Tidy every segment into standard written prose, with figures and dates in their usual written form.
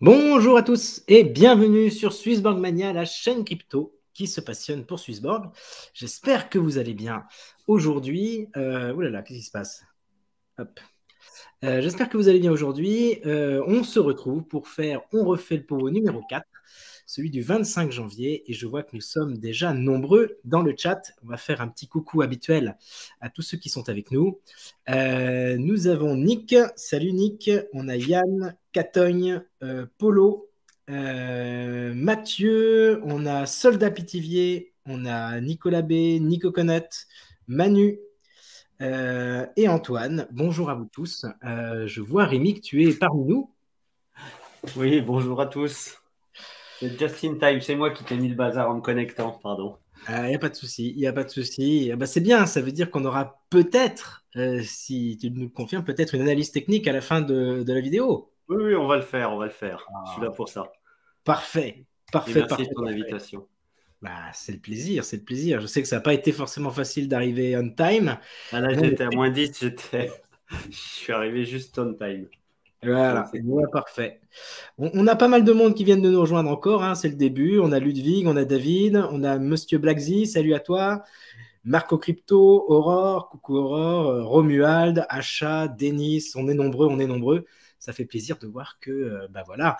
Bonjour à tous et bienvenue sur Swissborg Mania, la chaîne crypto qui se passionne pour Swissborg. J'espère que vous allez bien. Aujourd'hui, oulala, qu'est-ce qui se passe? Hop. J'espère que vous allez bien aujourd'hui. On se retrouve pour faire On refait le pot numéro 4, celui du 25 janvier. Et je vois que nous sommes déjà nombreux dans le chat. On va faire un petit coucou habituel à tous ceux qui sont avec nous. Nous avons Nick. Salut Nick. On a Yann, Catogne, Polo, Mathieu. On a Soldat Pitivier. On a Nicolas B, Nico Conot, Manu. Et Antoine, bonjour à vous tous. Je vois Rémi que tu es parmi nous. Oui, bonjour à tous. C'est just in time, c'est moi qui t'ai mis le bazar en me connectant, pardon. Il n'y a pas de souci, il n'y a pas de souci. Bah, c'est bien, ça veut dire qu'on aura peut-être, si tu nous le confirmes, peut-être une analyse technique à la fin de la vidéo. Oui, on va le faire, on va le faire. Je suis là Ah, pour ça. parfait, Et parfait, merci parfait, de ton parfait. invitation. Bah, c'est le plaisir, c'est le plaisir. Je sais que ça n'a pas été forcément facile d'arriver on time. Ah là, Mais j'étais à -10, je suis arrivé juste on time. Donc voilà, c'est voilà, cool. parfait. On a pas mal de monde qui viennent de nous rejoindre encore, hein, c'est le début. On a Ludwig, on a David, on a Monsieur Blackzy, salut à toi. Marco Crypto, Aurore, coucou Aurore, Romuald, Acha, Denis, on est nombreux, on est nombreux. Ça fait plaisir de voir que, bah voilà,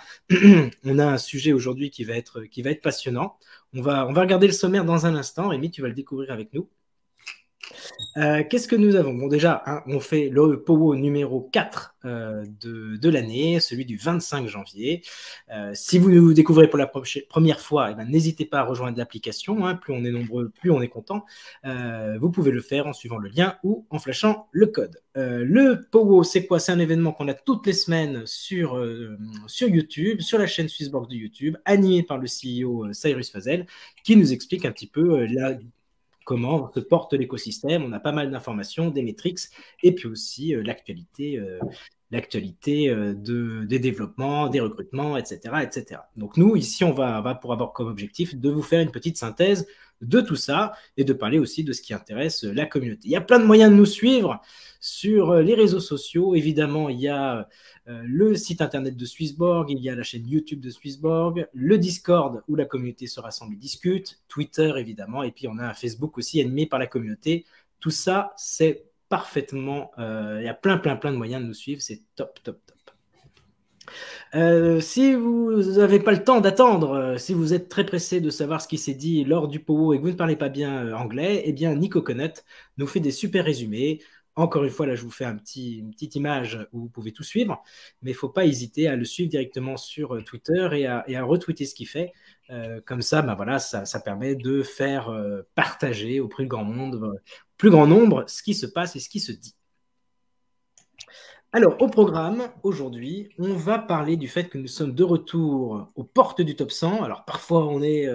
on a un sujet aujourd'hui qui va être passionnant. On va regarder le sommaire dans un instant. Rémi, tu vas le découvrir avec nous. Qu'est-ce que nous avons? Bon, déjà, hein, on fait le Powo numéro 4 de l'année, celui du 25 janvier. Si vous nous découvrez pour la première fois, eh ben, n'hésitez pas à rejoindre l'application. Hein, plus on est nombreux, plus on est content. Vous pouvez le faire en suivant le lien ou en flashant le code. Le Powo, c'est quoi? C'est un événement qu'on a toutes les semaines sur YouTube, sur la chaîne Swissborg de YouTube, animé par le CEO Cyrus Fazel, qui nous explique un petit peu comment se porte l'écosystème. On a pas mal d'informations, des métriques, et puis aussi l'actualité des développements, des recrutements, etc., etc. Donc nous, ici, on va pour avoir comme objectif de vous faire une petite synthèse de tout ça et de parler aussi de ce qui intéresse la communauté. Il y a plein de moyens de nous suivre sur les réseaux sociaux. Évidemment, il y a le site internet de Swissborg, il y a la chaîne YouTube de Swissborg, le Discord où la communauté se rassemble et discute, Twitter évidemment, et puis on a un Facebook aussi animé par la communauté. Tout ça, c'est parfaitement. Il y a plein de moyens de nous suivre, c'est top, top, top. Si vous n'avez pas le temps d'attendre, si vous êtes très pressé de savoir ce qui s'est dit lors du POO et que vous ne parlez pas bien anglais, eh bien Nico Conot nous fait des super résumés. Encore une fois, là, je vous fais une petite image où vous pouvez tout suivre, mais il ne faut pas hésiter à le suivre directement sur Twitter et à retweeter ce qu'il fait. Comme ça, ben voilà, ça permet de faire partager au plus grand nombre ce qui se passe et ce qui se dit. Alors, au programme, aujourd'hui, on va parler du fait que nous sommes de retour aux portes du top 100. Alors, parfois, on est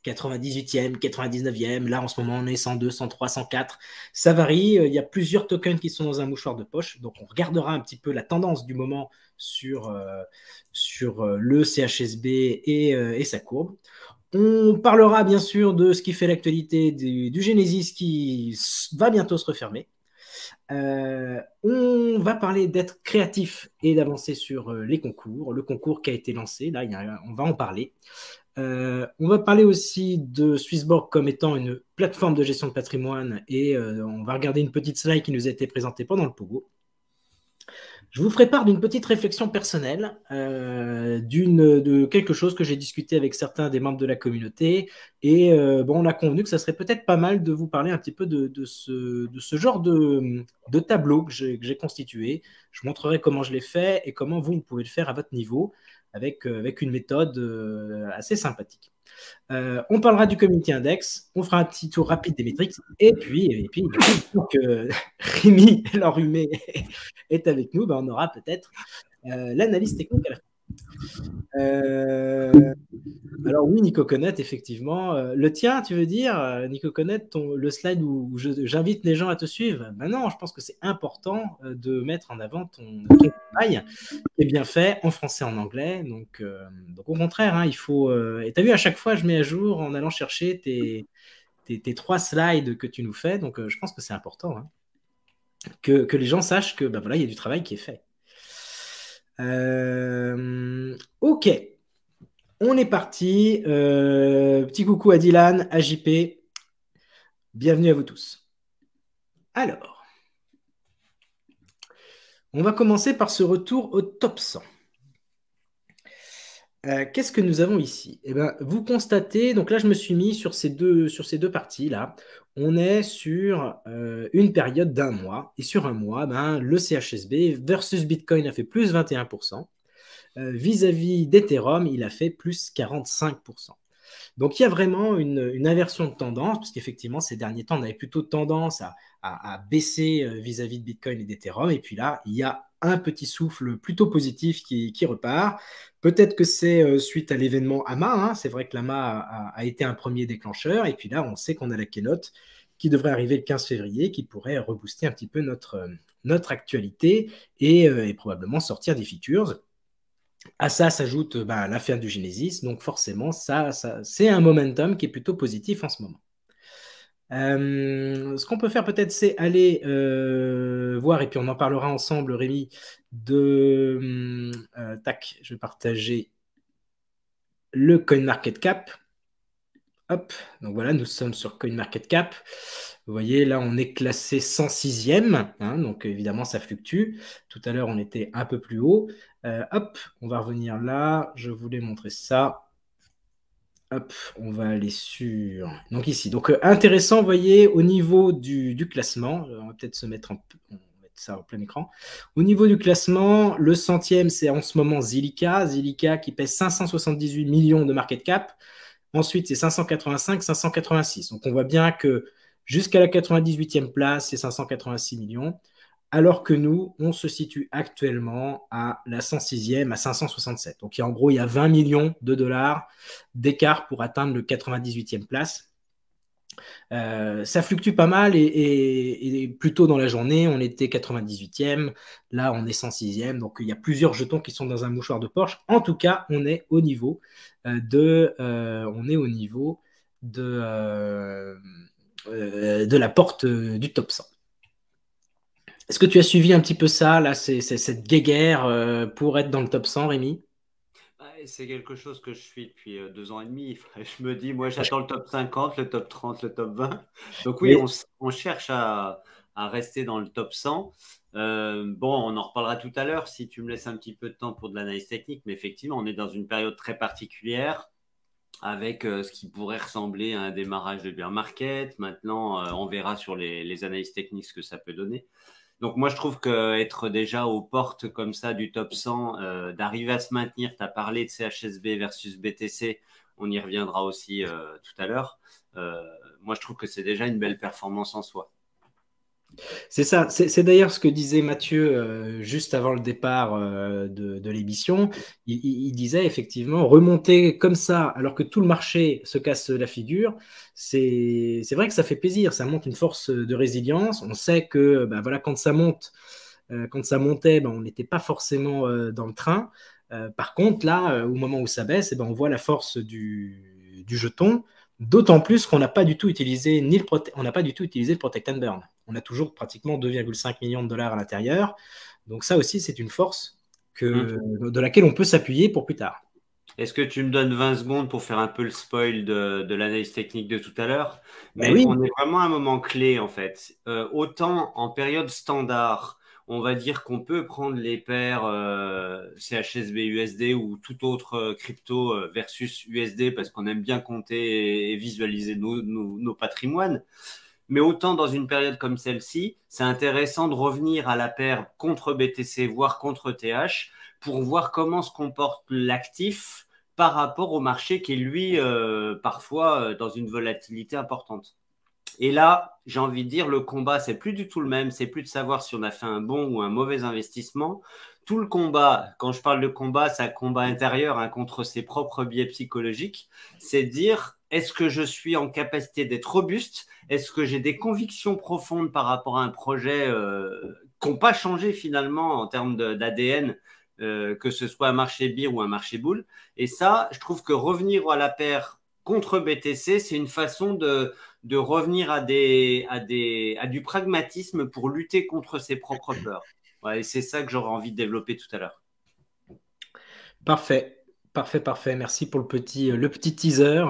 98e, 99e. Là, en ce moment, on est 102, 103, 104. Ça varie. Il y a plusieurs tokens qui sont dans un mouchoir de poche. Donc, on regardera un petit peu la tendance du moment sur le CHSB et sa courbe. On parlera bien sûr de ce qui fait l'actualité du Genesis qui va bientôt se refermer. On va parler d'être créatif et d'avancer sur les concours. Le concours qui a été lancé, là, on va en parler. On va parler aussi de Swissborg comme étant une plateforme de gestion de patrimoine et on va regarder une petite slide qui nous a été présentée pendant le Pogo. Je vous ferai part d'une petite réflexion personnelle, de quelque chose que j'ai discuté avec certains des membres de la communauté. Et bon, on a convenu que ça serait peut-être pas mal de vous parler un petit peu de ce genre de tableau que j'ai constitué. Je montrerai comment je l'ai fait et comment vous pouvez le faire à votre niveau avec une méthode assez sympathique. On parlera du Community Index, on fera un petit tour rapide des métriques, et puis du coup, que Rémi l'enrhumé est avec nous, ben, on aura peut-être l'analyse technique à la fin. Alors oui, Nico Connet, effectivement. Le tien, tu veux dire, Nico Connet, le slide où j'invite les gens à te suivre? Ben non, je pense que c'est important de mettre en avant ton travail qui est bien fait en français et en anglais. Donc au contraire, hein, il faut. Et tu as vu, à chaque fois, je mets à jour en allant chercher tes 3 slides que tu nous fais. Donc je pense que c'est important, hein, que les gens sachent que ben voilà, il y a du travail qui est fait. Ok, Ok, on est parti. Petit coucou à Dylan, à JP. Bienvenue à vous tous. Alors, on va commencer par ce retour au top 100. Qu'est-ce que nous avons ici? Eh ben, vous constatez, donc là je me suis mis sur ces deux parties-là. On est sur une période d'un mois. Et sur un mois, ben, le CHSB versus Bitcoin a fait plus 21%. Vis-à-vis d'Ethereum, il a fait plus 45%. Donc il y a vraiment une inversion de tendance, parce qu'effectivement, ces derniers temps, on avait plutôt tendance à baisser vis-à-vis de Bitcoin et d'Ethereum. Et puis là, il y a un petit souffle plutôt positif qui repart. Peut-être que c'est suite à l'événement AMA. Hein. C'est vrai que l'AMA a été un premier déclencheur. Et puis là, on sait qu'on a la keynote qui devrait arriver le 15 février, qui pourrait rebooster un petit peu notre actualité et probablement sortir des features. À ça s'ajoute l'affaire du Genesis, donc forcément, ça, c'est un momentum qui est plutôt positif en ce moment. Ce qu'on peut faire peut-être, c'est aller voir, et puis on en parlera ensemble, Rémi, tac, je vais partager le CoinMarketCap. Hop, donc voilà, nous sommes sur CoinMarketCap. Vous voyez, là, on est classé 106e, hein, donc évidemment, ça fluctue. Tout à l'heure, on était un peu plus haut. Hop, on va revenir là. Je voulais montrer ça. Hop, on va aller sur... Donc ici, donc intéressant, vous voyez, au niveau du classement, on va peut-être se mettre on va mettre ça en plein écran. Au niveau du classement, le centième, c'est en ce moment Zilliqa. Zilliqa qui pèse 578 millions de market cap. Ensuite, c'est 585, 586. Donc, on voit bien que jusqu'à la 98e place, c'est 586 millions, alors que nous, on se situe actuellement à la 106e, à 567. Donc, en gros, il y a 20 millions de dollars d'écart pour atteindre le 98e place. Ça fluctue pas mal et plus tôt dans la journée, on était 98e, là on est 106e, donc il y a plusieurs jetons qui sont dans un mouchoir de Porsche. En tout cas, on est au niveau de la porte du top 100. Est-ce que tu as suivi un petit peu ça, là, c'est cette guéguerre pour être dans le top 100, Rémi? C'est quelque chose que je suis depuis 2 ans et demi. Je me dis, moi, j'attends le top 50, le top 30, le top 20. Donc oui, Oui. on cherche à rester dans le top 100. Bon, on en reparlera tout à l'heure si tu me laisses un petit peu de temps pour de l'analyse technique. Mais effectivement, on est dans une période très particulière avec ce qui pourrait ressembler à un démarrage de bear market. Maintenant, on verra sur les analyses techniques ce que ça peut donner. Donc moi, je trouve qu'être déjà aux portes comme ça du top 100, d'arriver à se maintenir, tu as parlé de CHSB versus BTC, on y reviendra aussi tout à l'heure. Moi, je trouve que c'est déjà une belle performance en soi. C'est ça, c'est d'ailleurs ce que disait Mathieu juste avant le départ de l'émission. Il disait effectivement, remonter comme ça alors que tout le marché se casse la figure, c'est vrai que ça fait plaisir, ça montre une force de résilience. On sait que voilà, quand ça monte, quand ça montait, on n'était pas forcément dans le train. Par contre, là, au moment où ça baisse, on voit la force du jeton. D'autant plus qu'on n'a pas du tout utilisé on n'a pas du tout utilisé le Protect and Burn. On a toujours pratiquement 2,5 millions de dollars à l'intérieur. Donc ça aussi, c'est une force de laquelle on peut s'appuyer pour plus tard. Est-ce que tu me donnes 20 secondes pour faire un peu le spoil de l'analyse technique de tout à l'heure? Ben Mais oui, on est vraiment à un moment clé en fait. Autant en période standard, on va dire qu'on peut prendre les paires CHSB USD ou tout autre crypto versus USD parce qu'on aime bien compter et visualiser nos patrimoines. Mais autant dans une période comme celle-ci, c'est intéressant de revenir à la paire contre BTC, voire contre TH, pour voir comment se comporte l'actif par rapport au marché qui est, lui, parfois dans une volatilité importante. Et là, j'ai envie de dire, le combat, c'est plus du tout le même. C'est plus de savoir si on a fait un bon ou un mauvais investissement. Tout le combat, quand je parle de combat, c'est un combat intérieur hein, contre ses propres biais psychologiques. C'est de dire, est-ce que je suis en capacité d'être robuste? Est-ce que j'ai des convictions profondes par rapport à un projet qui n'ont pas changé finalement en termes d'ADN, que ce soit un marché bear ou un marché bull? Et ça, je trouve que revenir à la paire contre BTC, c'est une façon de revenir à du pragmatisme pour lutter contre ses propres peurs. Ouais, et c'est ça que j'aurais envie de développer tout à l'heure. parfait. Parfait, parfait. Merci pour le petit teaser.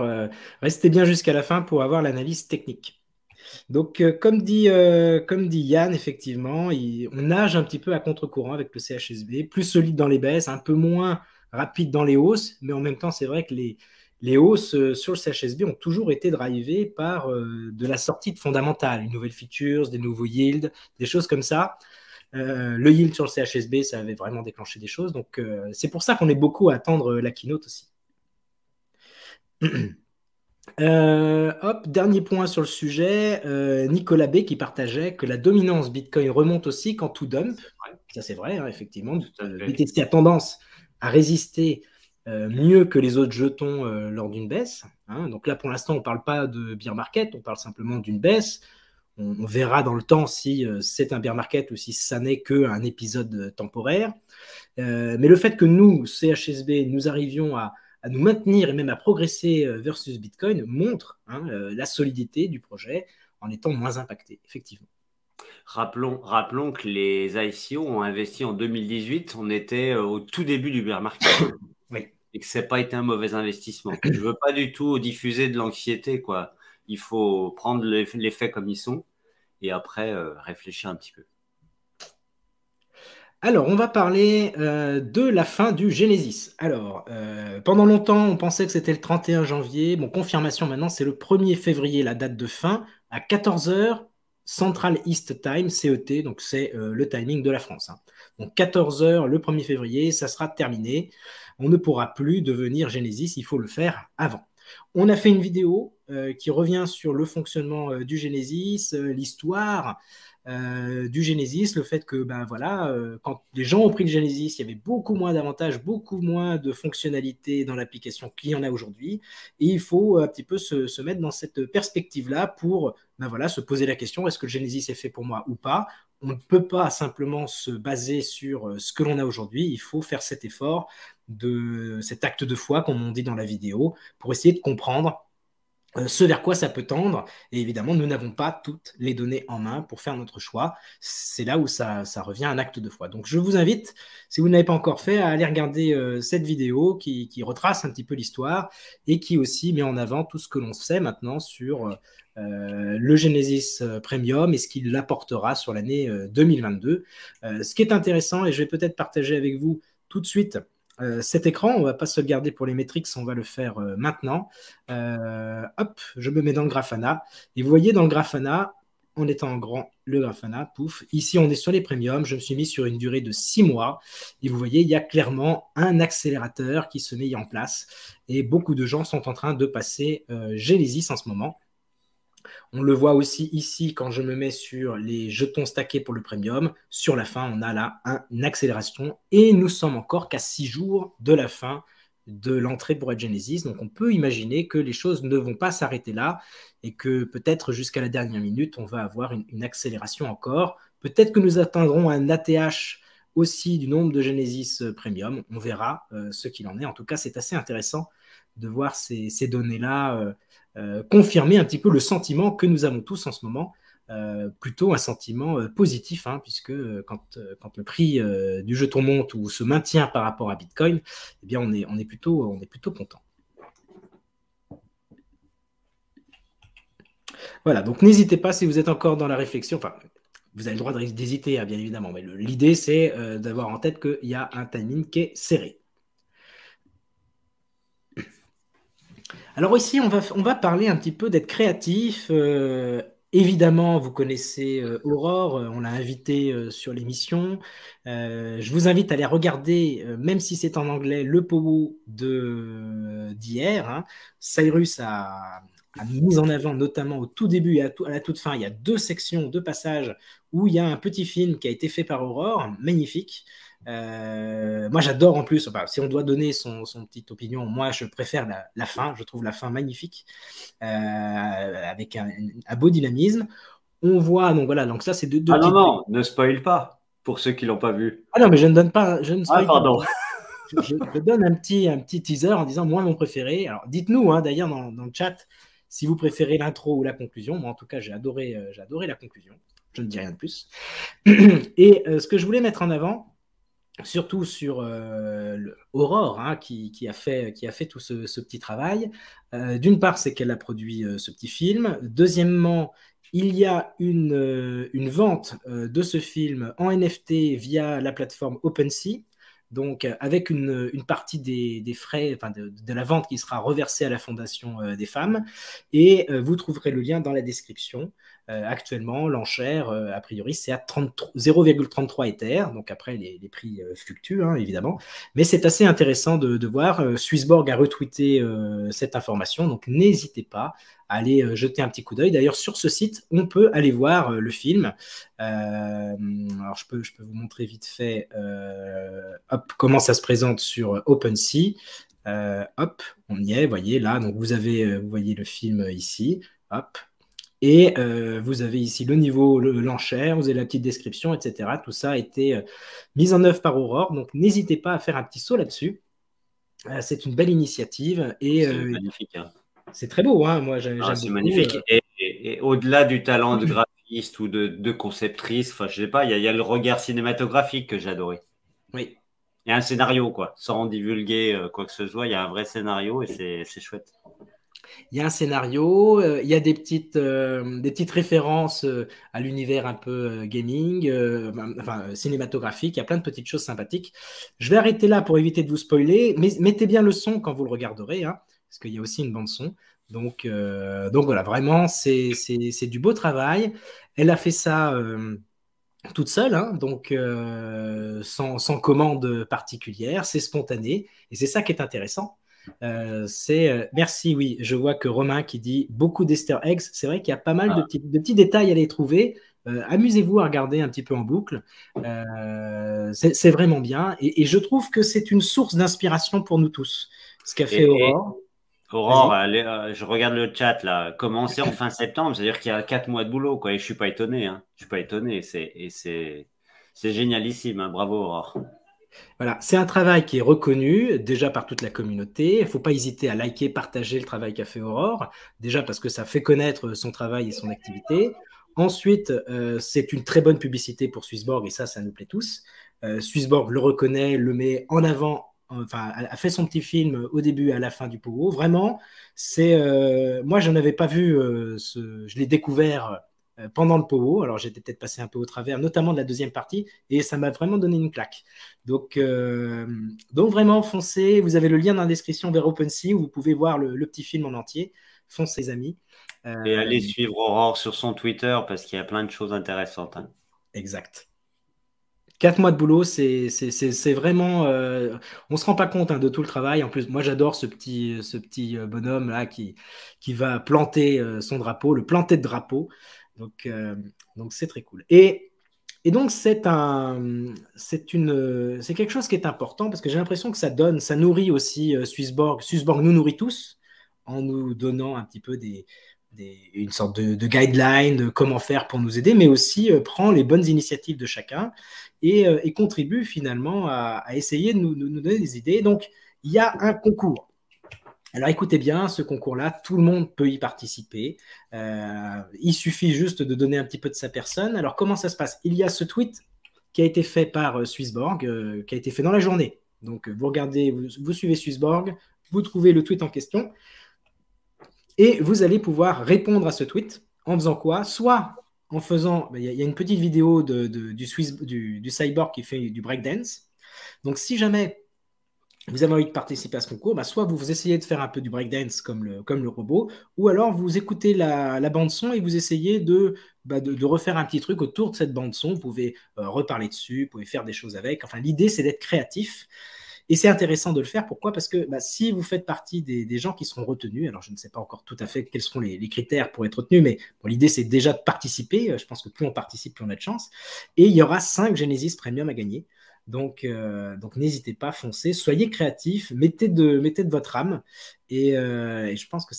Restez bien jusqu'à la fin pour avoir l'analyse technique. Donc, comme dit Yann, effectivement, on nage un petit peu à contre-courant avec le CHSB, plus solide dans les baisses, un peu moins rapide dans les hausses, mais en même temps, c'est vrai que les hausses sur le CHSB ont toujours été drivées par de la sortie de fondamentales, une nouvelle features, des nouveaux yields, des choses comme ça. Le yield sur le CHSB, ça avait vraiment déclenché des choses. Donc, c'est pour ça qu'on est beaucoup à attendre la keynote aussi. Hop, dernier point sur le sujet, Nicolas B qui partageait que la dominance Bitcoin remonte aussi quand tout dump. Ça, c'est vrai, hein, effectivement. BTC a tendance à résister mieux que les autres jetons lors d'une baisse. Hein. Donc là, pour l'instant, on ne parle pas de bear market, on parle simplement d'une baisse. On verra dans le temps si c'est un bear market ou si ça n'est qu'un épisode temporaire. Mais le fait que nous, CHSB, nous arrivions à nous maintenir et même à progresser versus Bitcoin montre la solidité du projet en étant moins impacté, effectivement. Rappelons que les ICO ont investi en 2018, on était au tout début du bear market. Oui. Et que ça n'a pas été un mauvais investissement. Je ne veux pas du tout diffuser de l'anxiété, quoi. Il faut prendre les faits comme ils sont et après réfléchir un petit peu. Alors, on va parler de la fin du Genesis. Alors, pendant longtemps, on pensait que c'était le 31 janvier. Bon, confirmation maintenant, c'est le 1er février, la date de fin, à 14 h Central East Time, CET, donc c'est le timing de la France. Hein. Donc 14 h le 1er février, ça sera terminé. On ne pourra plus devenir Genesis, il faut le faire avant. On a fait une vidéo qui revient sur le fonctionnement du Genesis, l'histoire du Genesis, le fait que quand les gens ont pris le Genesis, il y avait beaucoup moins d'avantages, beaucoup moins de fonctionnalités dans l'application qu'il y en a aujourd'hui. Et il faut un petit peu se mettre dans cette perspective-là pour se poser la question, est-ce que le Genesis est fait pour moi ou pas? On ne peut pas simplement se baser sur ce que l'on a aujourd'hui, il faut faire cet effort, cet acte de foi, comme on dit dans la vidéo, pour essayer de comprendre ce vers quoi ça peut tendre. Et évidemment, nous n'avons pas toutes les données en main pour faire notre choix. C'est là où ça revient à un acte de foi. Donc, je vous invite, si vous n'avez pas encore fait, à aller regarder cette vidéo qui retrace un petit peu l'histoire et qui aussi met en avant tout ce que l'on sait maintenant sur le Genesis Premium et ce qu'il apportera sur l'année 2022. Ce qui est intéressant, et je vais peut-être partager avec vous tout de suite cet écran, on ne va pas se le garder pour les métriques, on va le faire maintenant. Hop, je me mets dans le Grafana. Et vous voyez dans le Grafana, en étant en grand, le Grafana, pouf. Ici, on est sur les premiums. Je me suis mis sur une durée de 6 mois. Et vous voyez, il y a clairement un accélérateur qui se met en place. Et beaucoup de gens sont en train de passer Genesis en ce moment. On le voit aussi ici quand je me mets sur les jetons stackés pour le premium. Sur la fin, on a là une accélération et nous sommes encore qu'à 6 jours de la fin de l'entrée pour Genesis. Donc, on peut imaginer que les choses ne vont pas s'arrêter là et que peut-être jusqu'à la dernière minute, on va avoir une accélération encore. Peut-être que nous atteindrons un ATH aussi du nombre de Genesis Premium. On verra ce qu'il en est. En tout cas, c'est assez intéressant de voir ces données-là confirmer un petit peu le sentiment que nous avons tous en ce moment, plutôt un sentiment positif, hein, puisque quand le prix du jeton monte ou se maintient par rapport à Bitcoin, eh bien on est plutôt content. Voilà, donc n'hésitez pas si vous êtes encore dans la réflexion, enfin, vous avez le droit d'hésiter, hein, bien évidemment, mais l'idée c'est d'avoir en tête qu'il y a un timing qui est serré. Alors ici, on va parler un petit peu d'être créatif. Évidemment, vous connaissez Aurore, on l'a invité sur l'émission. Je vous invite à aller regarder, même si c'est en anglais, le powwow d'hier. Hein. Cyrus a mis en avant, notamment au tout début et à la toute fin, il y a 2 sections, 2 passages où il y a un petit film qui a été fait par Aurore, magnifique. Moi j'adore en plus, si on doit donner son petite opinion, moi je préfère la fin, je trouve la fin magnifique, avec un beau dynamisme. On voit, donc ça c'est deux Ah non, ne spoil pas pour ceux qui l'ont pas vu. Ah non, mais je ne donne pas, je ne spoil pardon. pas. Je donne un petit teaser en disant moi mon préféré. Alors dites-nous d'ailleurs dans le chat si vous préférez l'intro ou la conclusion. Moi en tout cas j'ai adoré la conclusion, je ne dis rien de plus. Et ce que je voulais mettre en avant, surtout sur Aurore, hein, qui a fait tout ce petit travail. D'une part, c'est qu'elle a produit ce petit film. Deuxièmement, il y a une vente de ce film en NFT via la plateforme OpenSea. Donc, avec une partie des frais, enfin de la vente qui sera reversée à la Fondation des femmes. Et vous trouverez le lien dans la description. Actuellement, l'enchère, a priori, c'est à 0,33 Ether. Donc après, les prix fluctuent, hein, évidemment. Mais c'est assez intéressant de voir. Swissborg a retweeté cette information. Donc n'hésitez pas à aller jeter un petit coup d'œil. D'ailleurs, sur ce site, on peut aller voir le film. Alors, je peux vous montrer vite fait hop, comment ça se présente sur OpenSea. Hop, on y est, voyez là. Donc vous voyez le film ici. Hop. Et vous avez ici le niveau, l'enchère, vous avez la petite description, etc. Tout ça a été mis en œuvre par Aurore. Donc, n'hésitez pas à faire un petit saut là-dessus. C'est une belle initiative. Et C'est magnifique. Hein. c'est très beau. Hein. Moi, j'aime C'est beaucoup. magnifique. Et au-delà du talent de graphiste ou de conceptrice, enfin, je sais pas, il y a le regard cinématographique que j'adorais. Oui. Il y a un scénario, quoi. Sans divulguer quoi que ce soit, il y a un vrai scénario et c'est chouette. Il y a un scénario, il y a des petites références à l'univers un peu gaming, enfin cinématographique. Il y a plein de petites choses sympathiques. Je vais arrêter là pour éviter de vous spoiler, mais mettez bien le son quand vous le regarderez, hein, parce qu'il y a aussi une bande son. Donc voilà, vraiment, c'est du beau travail. Elle a fait ça toute seule, hein, donc sans commande particulière. C'est spontané et c'est ça qui est intéressant. Merci, oui, je vois que Romain qui dit beaucoup d'Easter eggs. C'est vrai qu'il y a pas mal de petits détails à les trouver. Amusez-vous à regarder un petit peu en boucle. C'est vraiment bien. Et je trouve que c'est une source d'inspiration pour nous tous. Ce qu'a fait Aurore. Aurore, je regarde le chat là, commencer en fin septembre, c'est-à-dire qu'il y a 4 mois de boulot, quoi. Et je suis pas étonné, hein. Je suis pas étonné. C'est génialissime, hein. Bravo Aurore. Voilà, c'est un travail qui est reconnu déjà par toute la communauté. Il ne faut pas hésiter à liker, partager le travail qu'a fait Aurore, déjà parce que ça fait connaître son travail et son activité. Ensuite, c'est une très bonne publicité pour Swissborg et ça nous plaît tous. Swissborg le reconnaît, le met en avant, enfin, a fait son petit film au début et à la fin du Pogo. Vraiment, moi, je n'avais pas vu, je l'ai découvert pendant le Pogo. Alors, j'étais peut-être passé un peu au travers, notamment de la deuxième partie, et ça m'a vraiment donné une claque. Donc vraiment, foncez. Vous avez le lien dans la description vers OpenSea où vous pouvez voir le petit film en entier. Foncez, les amis. Et allez suivre Aurore sur son Twitter parce qu'il y a plein de choses intéressantes. Hein. Exact. 4 mois de boulot, c'est vraiment. On ne se rend pas compte, hein, de tout le travail. En plus, moi, j'adore ce petit bonhomme là qui va planter son drapeau, le planter de drapeau. Donc c'est très cool. Et donc, c'est quelque chose qui est important parce que j'ai l'impression que ça nourrit aussi Swissborg. Swissborg nous nourrit tous en nous donnant un petit peu une sorte de guideline de comment faire pour nous aider, mais aussi prend les bonnes initiatives de chacun et contribue finalement à essayer de nous donner des idées. Donc, il y a un concours. Alors écoutez bien, ce concours-là, tout le monde peut y participer. Il suffit juste de donner un petit peu de sa personne. Alors comment ça se passe? Il y a ce tweet qui a été fait par Swissborg, qui a été fait dans la journée. Donc vous regardez, vous suivez Swissborg, vous trouvez le tweet en question, et vous allez pouvoir répondre à ce tweet en faisant quoi? Soit en faisant, il y a une petite vidéo du Cyborg qui fait du breakdance. Donc si jamais vous avez envie de participer à ce concours, soit vous essayez de faire un peu du breakdance comme le robot, ou alors vous écoutez la bande-son et vous essayez de refaire un petit truc autour de cette bande-son. Vous pouvez reparler dessus, vous pouvez faire des choses avec. Enfin, l'idée, c'est d'être créatif. Et c'est intéressant de le faire. Pourquoi? Parce que si vous faites partie des gens qui seront retenus, alors je ne sais pas encore tout à fait quels seront les critères pour être retenu, mais l'idée, c'est déjà de participer. Je pense que plus on participe, plus on a de chance. Et il y aura 5 Genesis Premium à gagner. Donc n'hésitez pas, foncez, soyez créatifs, mettez de votre âme et je pense que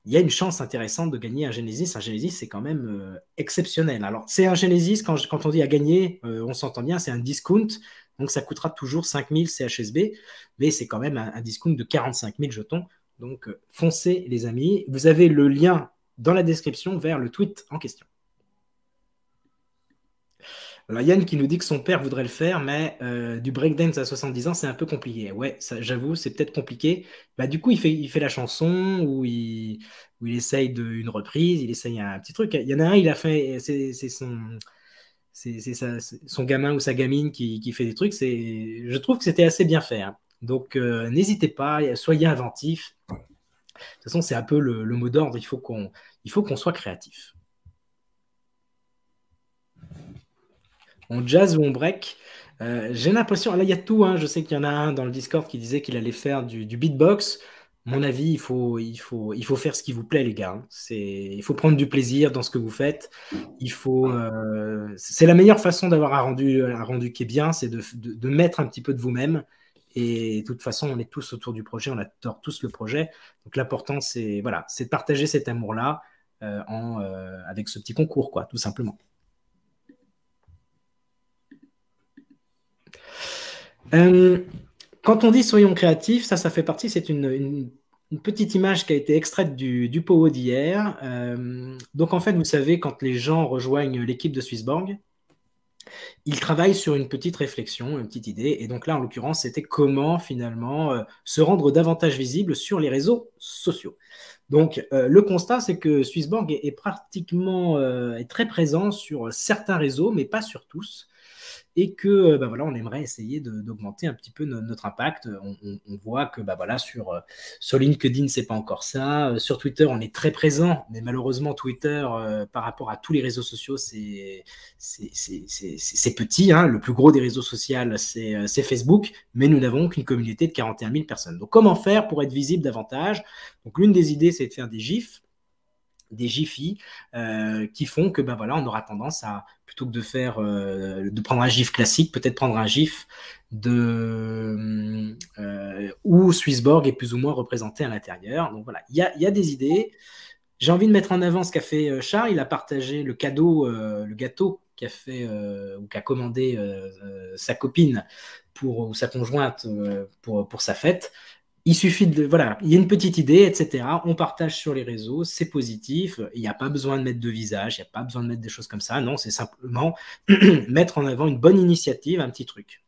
il y a une chance intéressante de gagner un Genesis. Un Genesis, c'est quand même exceptionnel. Alors, c'est un Genesis, quand on dit à gagner, on s'entend bien, c'est un discount, donc ça coûtera toujours 5000 CHSB, mais c'est quand même un discount de 45 000 jetons. Donc, foncez, les amis. Vous avez le lien dans la description vers le tweet en question. Alors Yann qui nous dit que son père voudrait le faire, mais du breakdance à 70 ans, c'est un peu compliqué. Ouais, ça, j'avoue, c'est peut-être compliqué. Bah, du coup, il fait la chanson où il essaye une reprise, il essaye un petit truc. Il y en a un, il a fait, c'est son gamin ou sa gamine qui fait des trucs. Je trouve que c'était assez bien fait, hein. Donc, n'hésitez pas, soyez inventifs. De toute façon, c'est un peu le mot d'ordre. Il faut qu'on soit créatif. On jazz ou on break. J'ai l'impression, là il y a tout, hein. Je sais qu'il y en a un dans le Discord qui disait qu'il allait faire du beatbox. Mon avis, il faut faire ce qui vous plaît, les gars, hein. Il faut prendre du plaisir dans ce que vous faites. C'est la meilleure façon d'avoir un rendu qui est bien, c'est de mettre un petit peu de vous-même. Et de toute façon, on est tous autour du projet, on adore tous le projet. Donc l'important, c'est voilà, c'est de partager cet amour-là avec ce petit concours, quoi, tout simplement. Euh, Quand on dit soyons créatifs, ça fait partie, c'est une petite image qui a été extraite du Powo d'hier. Donc en fait, vous savez, quand les gens rejoignent l'équipe de Swissborg, ils travaillent sur une petite réflexion, une petite idée. Et donc là, en l'occurrence, c'était comment finalement se rendre davantage visible sur les réseaux sociaux. Donc le constat, c'est que Swissborg est pratiquement est très présent sur certains réseaux, mais pas sur tous, et que bah voilà, on aimerait essayer d'augmenter un petit peu notre impact. On voit que bah voilà, sur LinkedIn, c'est pas encore ça. Sur Twitter, on est très présent, mais malheureusement, Twitter, par rapport à tous les réseaux sociaux, c'est petit, hein. Le plus gros des réseaux sociaux, c'est Facebook, mais nous n'avons qu'une communauté de 41 000 personnes. Donc, comment faire pour être visible davantage? Donc, l'une des idées, c'est de faire des GIFs, des GIFs qui font que ben voilà, on aura tendance à, plutôt que de prendre un GIF classique, peut-être prendre un GIF où Swissborg est plus ou moins représenté à l'intérieur. Donc voilà, il y a des idées. J'ai envie de mettre en avant ce qu'a fait Charles. Il a partagé le gâteau qu'a fait ou qu'a commandé sa copine ou sa conjointe pour sa fête. Il suffit voilà, il y a une petite idée, etc. On partage sur les réseaux, c'est positif. Il n'y a pas besoin de mettre de visage, il n'y a pas besoin de mettre des choses comme ça. Non, c'est simplement mettre en avant une bonne initiative, un petit truc.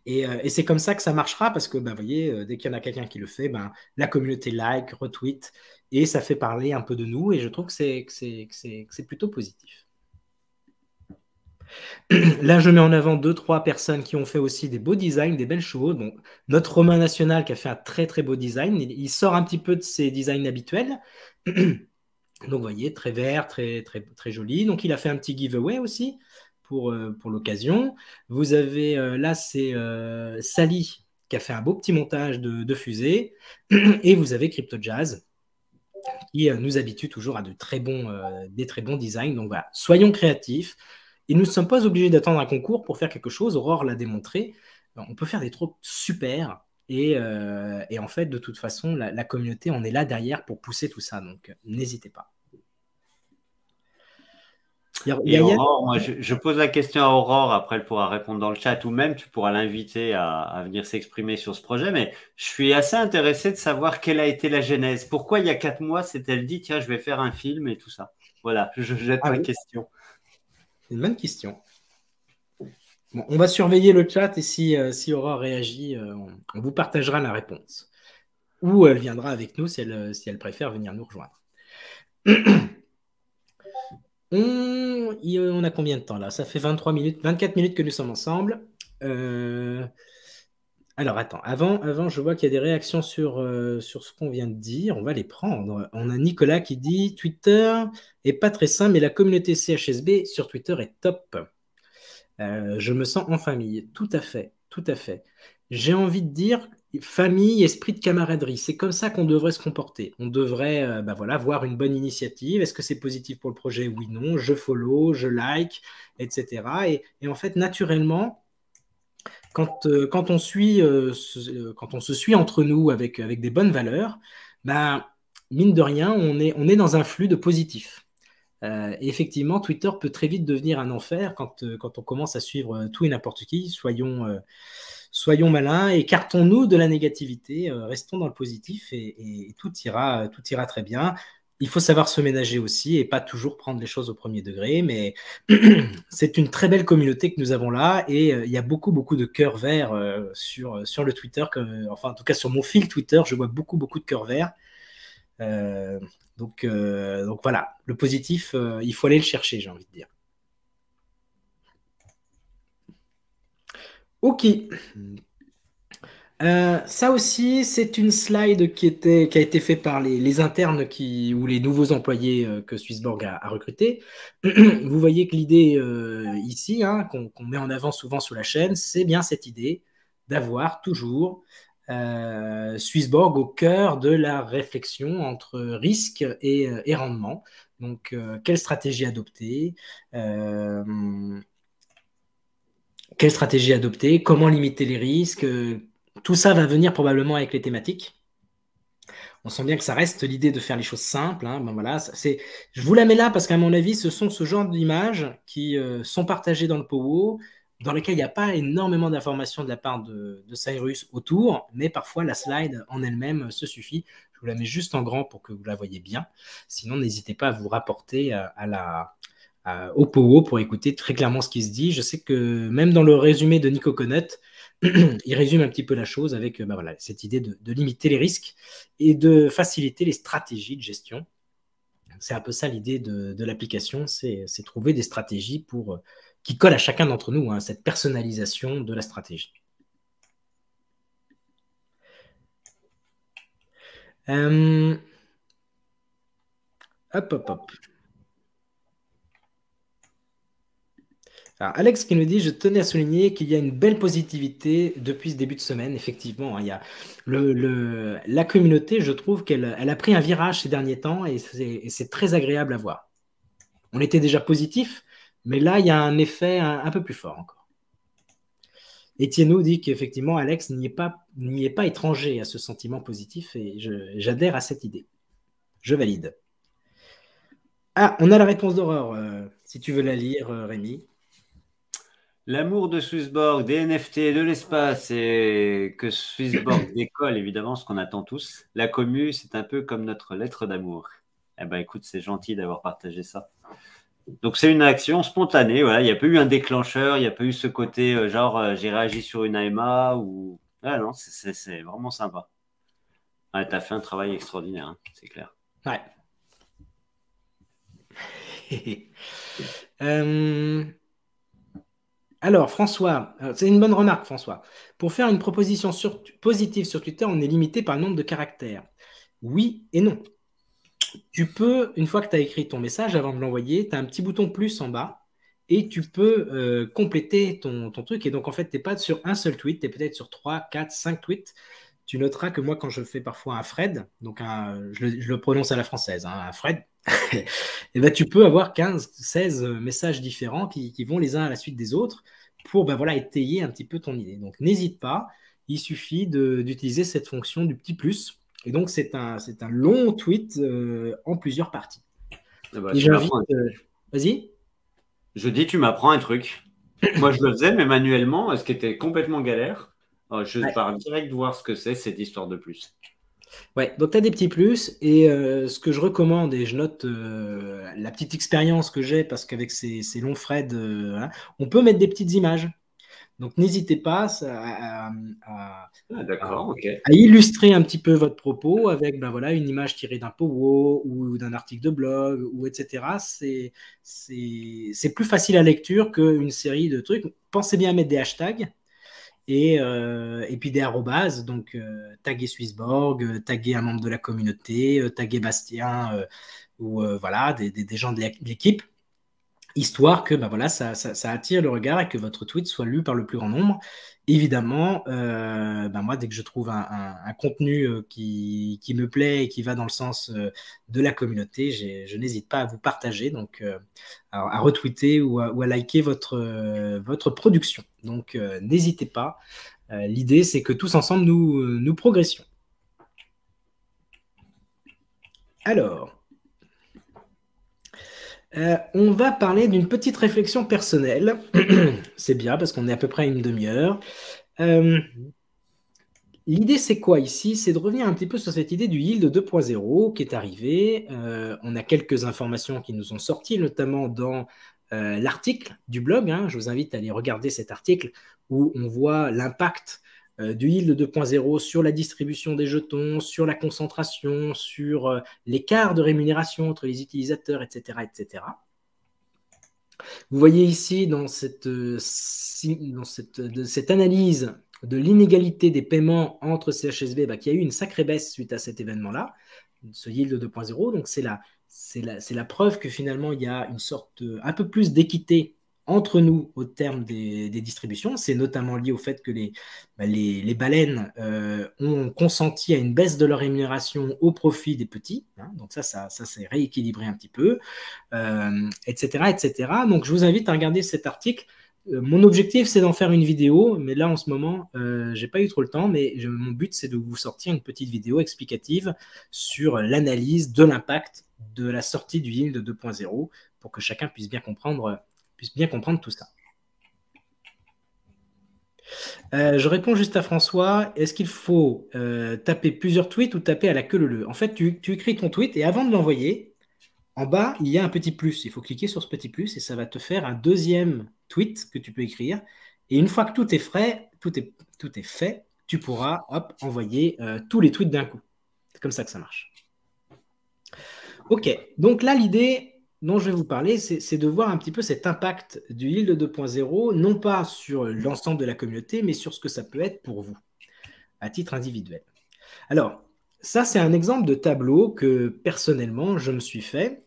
Et c'est comme ça que ça marchera parce que, vous voyez, dès qu'il y en a quelqu'un qui le fait, la communauté like, retweet, et ça fait parler un peu de nous. Et je trouve que c'est plutôt positif. Là, je mets en avant 2-3 personnes qui ont fait aussi des beaux designs, des belles choses. Bon, notre Romain National qui a fait un très très beau design, il sort un petit peu de ses designs habituels. Donc, vous voyez, très vert, très, très, très joli. Donc, il a fait un petit giveaway aussi pour l'occasion. Vous avez, là, c'est Sally qui a fait un beau petit montage de fusée. Et vous avez Crypto Jazz qui nous habitue toujours à des très bons designs. Donc, voilà, soyons créatifs. Et nous ne sommes pas obligés d'attendre un concours pour faire quelque chose. Aurore l'a démontré. On peut faire des trucs super. Et en fait, de toute façon, la communauté, on est là derrière pour pousser tout ça. Donc, n'hésitez pas. Et Aurore, moi, je pose la question à Aurore, après elle pourra répondre dans le chat, ou même tu pourras l'inviter à venir s'exprimer sur ce projet. Mais je suis assez intéressé de savoir quelle a été la genèse. Pourquoi il y a 4 mois, s'est-elle dit, tiens, je vais faire un film et tout ça. Voilà, je jette ma question. C'est une bonne question. Bon, on va surveiller le chat et si Aurore réagit, on vous partagera la réponse. Ou elle viendra avec nous si elle préfère venir nous rejoindre. On a combien de temps là? Ça fait 23 minutes, 24 minutes que nous sommes ensemble. Alors attends, avant, je vois qu'il y a des réactions sur ce qu'on vient de dire. On va les prendre. On a Nicolas qui dit Twitter est pas très sain, mais la communauté CHSB sur Twitter est top. Je me sens en famille. Tout à fait, tout à fait. J'ai envie de dire famille, esprit de camaraderie. C'est comme ça qu'on devrait se comporter. On devrait voilà, voir une bonne initiative. Est-ce que c'est positif pour le projet? Oui, non. Je follow, je like, etc. Et en fait, naturellement, quand on se suit entre nous avec des bonnes valeurs, mine de rien, on est dans un flux de positif. Et effectivement, Twitter peut très vite devenir un enfer quand on commence à suivre tout et n'importe qui. Soyons malins, écartons-nous de la négativité, restons dans le positif et tout ira très bien. il faut savoir se ménager aussi et pas toujours prendre les choses au premier degré, mais c'est une très belle communauté que nous avons là et il y a beaucoup, beaucoup de cœurs verts sur le Twitter, enfin en tout cas sur mon fil Twitter, je vois beaucoup, beaucoup de cœurs verts. Donc voilà, le positif, il faut aller le chercher, j'ai envie de dire. Ok. Ça aussi, c'est une slide qui a été faite par les internes ou les nouveaux employés que Swissborg a recrutés. Vous voyez que l'idée ici, hein, qu'on met en avant souvent sur la chaîne, c'est bien cette idée d'avoir toujours Swissborg au cœur de la réflexion entre risque et rendement. Donc, quelle stratégie adopter quelle stratégie adopter, comment limiter les risques, tout ça va venir probablement avec les thématiques. On sent bien que ça reste l'idée de faire les choses simples. Hein. Ben voilà, je vous la mets là parce qu'à mon avis, ce sont ce genre d'images qui sont partagées dans le Powo, dans lesquelles il n'y a pas énormément d'informations de la part de Cyrus autour, mais parfois la slide en elle-même se suffit. Je vous la mets juste en grand pour que vous la voyez bien. Sinon, n'hésitez pas à vous rapporter au Powo pour écouter très clairement ce qui se dit. Je sais que même dans le résumé de Nico Conut, il résume un petit peu la chose avec voilà, cette idée de limiter les risques et de faciliter les stratégies de gestion. C'est un peu ça l'idée de l'application, c'est trouver des stratégies qui collent à chacun d'entre nous, hein, cette personnalisation de la stratégie. Hop. Alors, Alex qui nous dit, je tenais à souligner qu'il y a une belle positivité depuis ce début de semaine, effectivement. Hein, il y a la communauté, je trouve qu'elle a pris un virage ces derniers temps et c'est très agréable à voir. On était déjà positif, mais là, il y a un effet un peu plus fort encore. Etienne nous dit qu'effectivement, Alex n'y est pas étranger à ce sentiment positif et j'adhère à cette idée. Je valide. Ah, on a la réponse d'Aurore, si tu veux la lire, Rémi. L'amour de Swissborg, des NFT, de l'espace et que Swissborg décolle, évidemment, ce qu'on attend tous. La commu, c'est un peu comme notre lettre d'amour. Eh ben, écoute, c'est gentil d'avoir partagé ça. Donc, c'est une action spontanée. Voilà. Il n'y a pas eu un déclencheur, il n'y a pas eu ce côté j'ai réagi sur une AMA ou. Ah non, c'est vraiment sympa. Ouais, tu as fait un travail extraordinaire, hein, c'est clair. Ouais. Alors, François, c'est une bonne remarque, François. Pour faire une proposition positive sur Twitter, on est limité par le nombre de caractères. Oui et non. Tu peux, une fois que tu as écrit ton message, avant de l'envoyer, tu as un petit bouton plus en bas et tu peux compléter ton truc. Et donc, en fait, tu n'es pas sur un seul tweet, tu es peut-être sur 3, 4, 5 tweets. Tu noteras que moi, quand je fais parfois un Fred, donc je le prononce à la française, hein, un Fred, et ben, tu peux avoir 15, 16 messages différents qui vont les uns à la suite des autres pour voilà, étayer un petit peu ton idée. Donc, n'hésite pas, il suffit d'utiliser cette fonction du petit plus. Et donc, c'est un long tweet en plusieurs parties. Ah bah, Vas-y. Je dis, tu m'apprends un truc. Moi, je le faisais, mais manuellement, ce qui était complètement galère. Je pars direct voir ce que c'est, cette histoire de plus. Ouais, donc tu as des petits plus. Et ce que je recommande, et je note la petite expérience que j'ai, parce qu'avec ces longs threads, on peut mettre des petites images. Donc, n'hésitez pas à illustrer un petit peu votre propos avec voilà, une image tirée d'un Powo ou d'un article de blog, ou etc. C'est plus facile à lecture qu'une série de trucs. Pensez bien à mettre des hashtags et puis des arrobases. Donc, taguer Swissborg, taguer un membre de la communauté, taguer Bastien ou voilà, des gens de l'équipe, histoire que voilà, ça attire le regard et que votre tweet soit lu par le plus grand nombre. Évidemment, moi, dès que je trouve un contenu qui me plaît et qui va dans le sens de la communauté, je n'hésite pas à vous partager, donc à retweeter ou à liker votre production. Donc, n'hésitez pas. L'idée, c'est que tous ensemble, nous progressions. Alors, on va parler d'une petite réflexion personnelle. C'est bien parce qu'on est à peu près à une demi-heure. L'idée, c'est quoi ici? C'est de revenir un petit peu sur cette idée du yield 2.0 qui est arrivé. On a quelques informations qui nous sont sorties, notamment dans l'article du blog. Hein. Je vous invite à aller regarder cet article où on voit l'impact du yield 2.0 sur la distribution des jetons, sur la concentration, sur l'écart de rémunération entre les utilisateurs, etc., etc. Vous voyez ici dans cette analyse de l'inégalité des paiements entre CHSB, qu'il y a eu une sacrée baisse suite à cet événement-là, ce yield 2.0. Donc, c'est la preuve que finalement, il y a une sorte un peu plus d'équité entre nous au terme des distributions. C'est notamment lié au fait que les baleines ont consenti à une baisse de leur rémunération au profit des petits. Hein. Donc ça s'est rééquilibré un petit peu, etc., etc. Donc je vous invite à regarder cet article. Mon objectif, c'est d'en faire une vidéo, mais là, en ce moment, je n'ai pas eu trop le temps, mais mon but, c'est de vous sortir une petite vidéo explicative sur l'analyse de l'impact de la sortie du yield 2.0 pour que chacun puisse bien comprendre tout ça. Je réponds juste à François. Est-ce qu'il faut taper plusieurs tweets ou taper à la queue leu? En fait, tu écris ton tweet et avant de l'envoyer, en bas, il y a un petit plus. Il faut cliquer sur ce petit plus et ça va te faire un deuxième tweet que tu peux écrire. Et une fois que tout est fait, tu pourras envoyer tous les tweets d'un coup. C'est comme ça que ça marche. Ok, donc là, l'idée dont je vais vous parler, c'est de voir un petit peu cet impact du yield 2.0, non pas sur l'ensemble de la communauté, mais sur ce que ça peut être pour vous, à titre individuel. Alors, ça, c'est un exemple de tableau que, personnellement, je me suis fait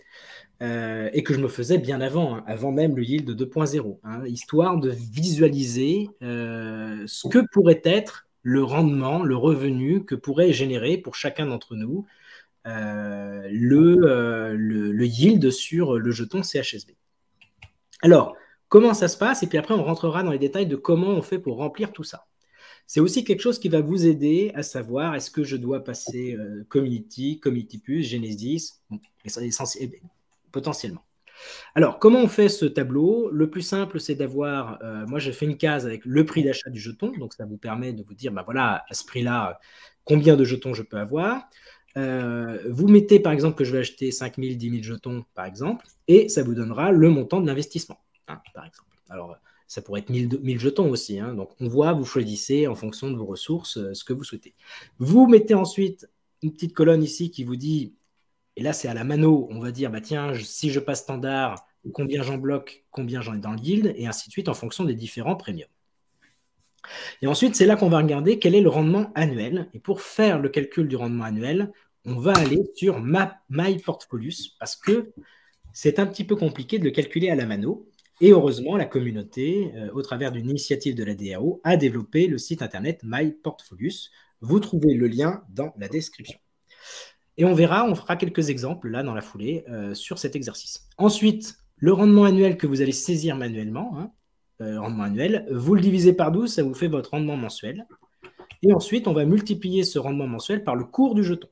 et que je me faisais bien avant, hein, avant même le yield 2.0, hein, histoire de visualiser ce que pourrait être le rendement, le revenu que pourrait générer pour chacun d'entre nous le yield sur le jeton CHSB. Alors, comment ça se passe? Et puis après, on rentrera dans les détails de comment on fait pour remplir tout ça. C'est aussi quelque chose qui va vous aider à savoir est-ce que je dois passer Community, Community Plus, Genesis, potentiellement. Alors, comment on fait ce tableau? Le plus simple, c'est d'avoir, moi j'ai fait une case avec le prix d'achat du jeton, donc ça vous permet de vous dire, voilà, à ce prix-là, combien de jetons je peux avoir. Vous mettez par exemple que je vais acheter 5 000, 10 000 jetons par exemple, et ça vous donnera le montant de l'investissement, hein, par exemple. Alors, ça pourrait être 1000 jetons aussi, hein, donc on voit, vous choisissez en fonction de vos ressources ce que vous souhaitez. Vous mettez ensuite une petite colonne ici qui vous dit, et là c'est à la mano, on va dire, tiens, si je passe standard, combien j'en bloque, combien j'en ai dans le yield, et ainsi de suite en fonction des différents premiums. Et ensuite, c'est là qu'on va regarder quel est le rendement annuel. Et pour faire le calcul du rendement annuel, on va aller sur MyPortfolius parce que c'est un petit peu compliqué de le calculer à la mano. Et heureusement, la communauté, au travers d'une initiative de la DAO, a développé le site internet MyPortfolius. Vous trouvez le lien dans la description. Et on fera quelques exemples là dans la foulée sur cet exercice. Ensuite, le rendement annuel que vous allez saisir manuellement, hein, rendement annuel, vous le divisez par 12, ça vous fait votre rendement mensuel. Et ensuite, on va multiplier ce rendement mensuel par le cours du jeton.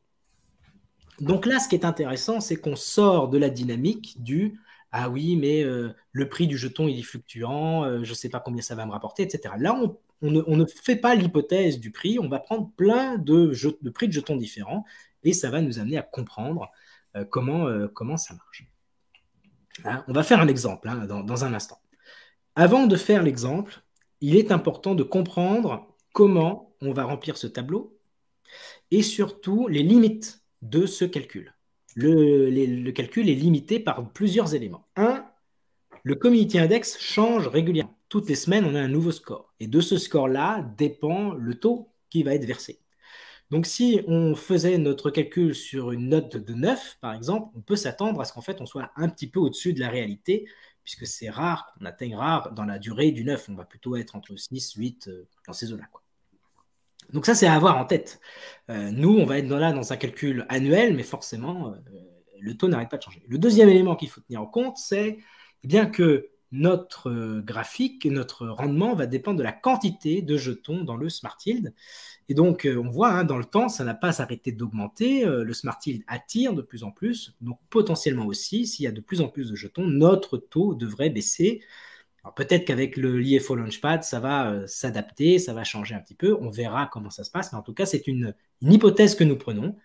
Donc là, ce qui est intéressant, c'est qu'on sort de la dynamique du « Ah oui, mais le prix du jeton, il est fluctuant, je ne sais pas combien ça va me rapporter, etc. » Là, on ne fait pas l'hypothèse du prix, on va prendre plein de prix de jetons différents et ça va nous amener à comprendre comment ça marche. Hein, on va faire un exemple hein, dans un instant. Avant de faire l'exemple, il est important de comprendre comment on va remplir ce tableau et surtout les limites de ce calcul. Le calcul est limité par plusieurs éléments. Un, le Community Index change régulièrement. Toutes les semaines, on a un nouveau score. Et de ce score-là dépend le taux qui va être versé. Donc, si on faisait notre calcul sur une note de 9, par exemple, on peut s'attendre à ce qu'en fait, on soit un petit peu au-dessus de la réalité, puisque c'est rare, on atteigne rare dans la durée du 9. On va plutôt être entre 6, 8, dans ces zones-là. Donc ça, c'est à avoir en tête. Nous, on va être là dans un calcul annuel, mais forcément, le taux n'arrête pas de changer. Le deuxième élément qu'il faut tenir en compte, c'est bien que notre graphique, notre rendement va dépendre de la quantité de jetons dans le Smart Yield. Et donc, on voit, hein, dans le temps, ça n'a pas arrêté d'augmenter. Le Smart Yield attire de plus en plus. Donc, potentiellement aussi, s'il y a de plus en plus de jetons, notre taux devrait baisser. Peut-être qu'avec le l'IFO Launchpad, ça va s'adapter, ça va changer un petit peu. On verra comment ça se passe. Mais en tout cas, c'est une hypothèse que nous prenons.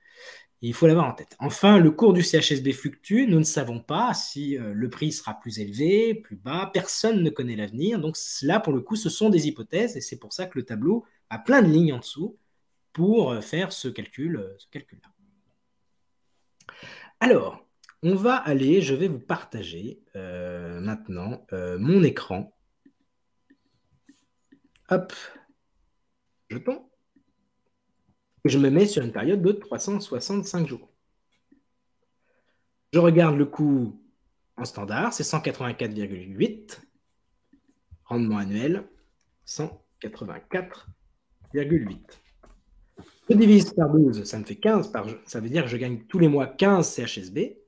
Et il faut l'avoir en tête. Enfin, le cours du CHSB fluctue. Nous ne savons pas si le prix sera plus élevé, plus bas. Personne ne connaît l'avenir. Donc là, pour le coup, ce sont des hypothèses. Et c'est pour ça que le tableau a plein de lignes en dessous pour faire ce calcul-là. Alors, on va aller, je vais vous partager maintenant mon écran. Hop, jeton. Je me mets sur une période de 365 jours. Je regarde le coût en standard, c'est 184,8. Rendement annuel, 184,8. Je divise par 12, ça me fait 15 par jour. Ça veut dire que je gagne tous les mois 15 CHSB.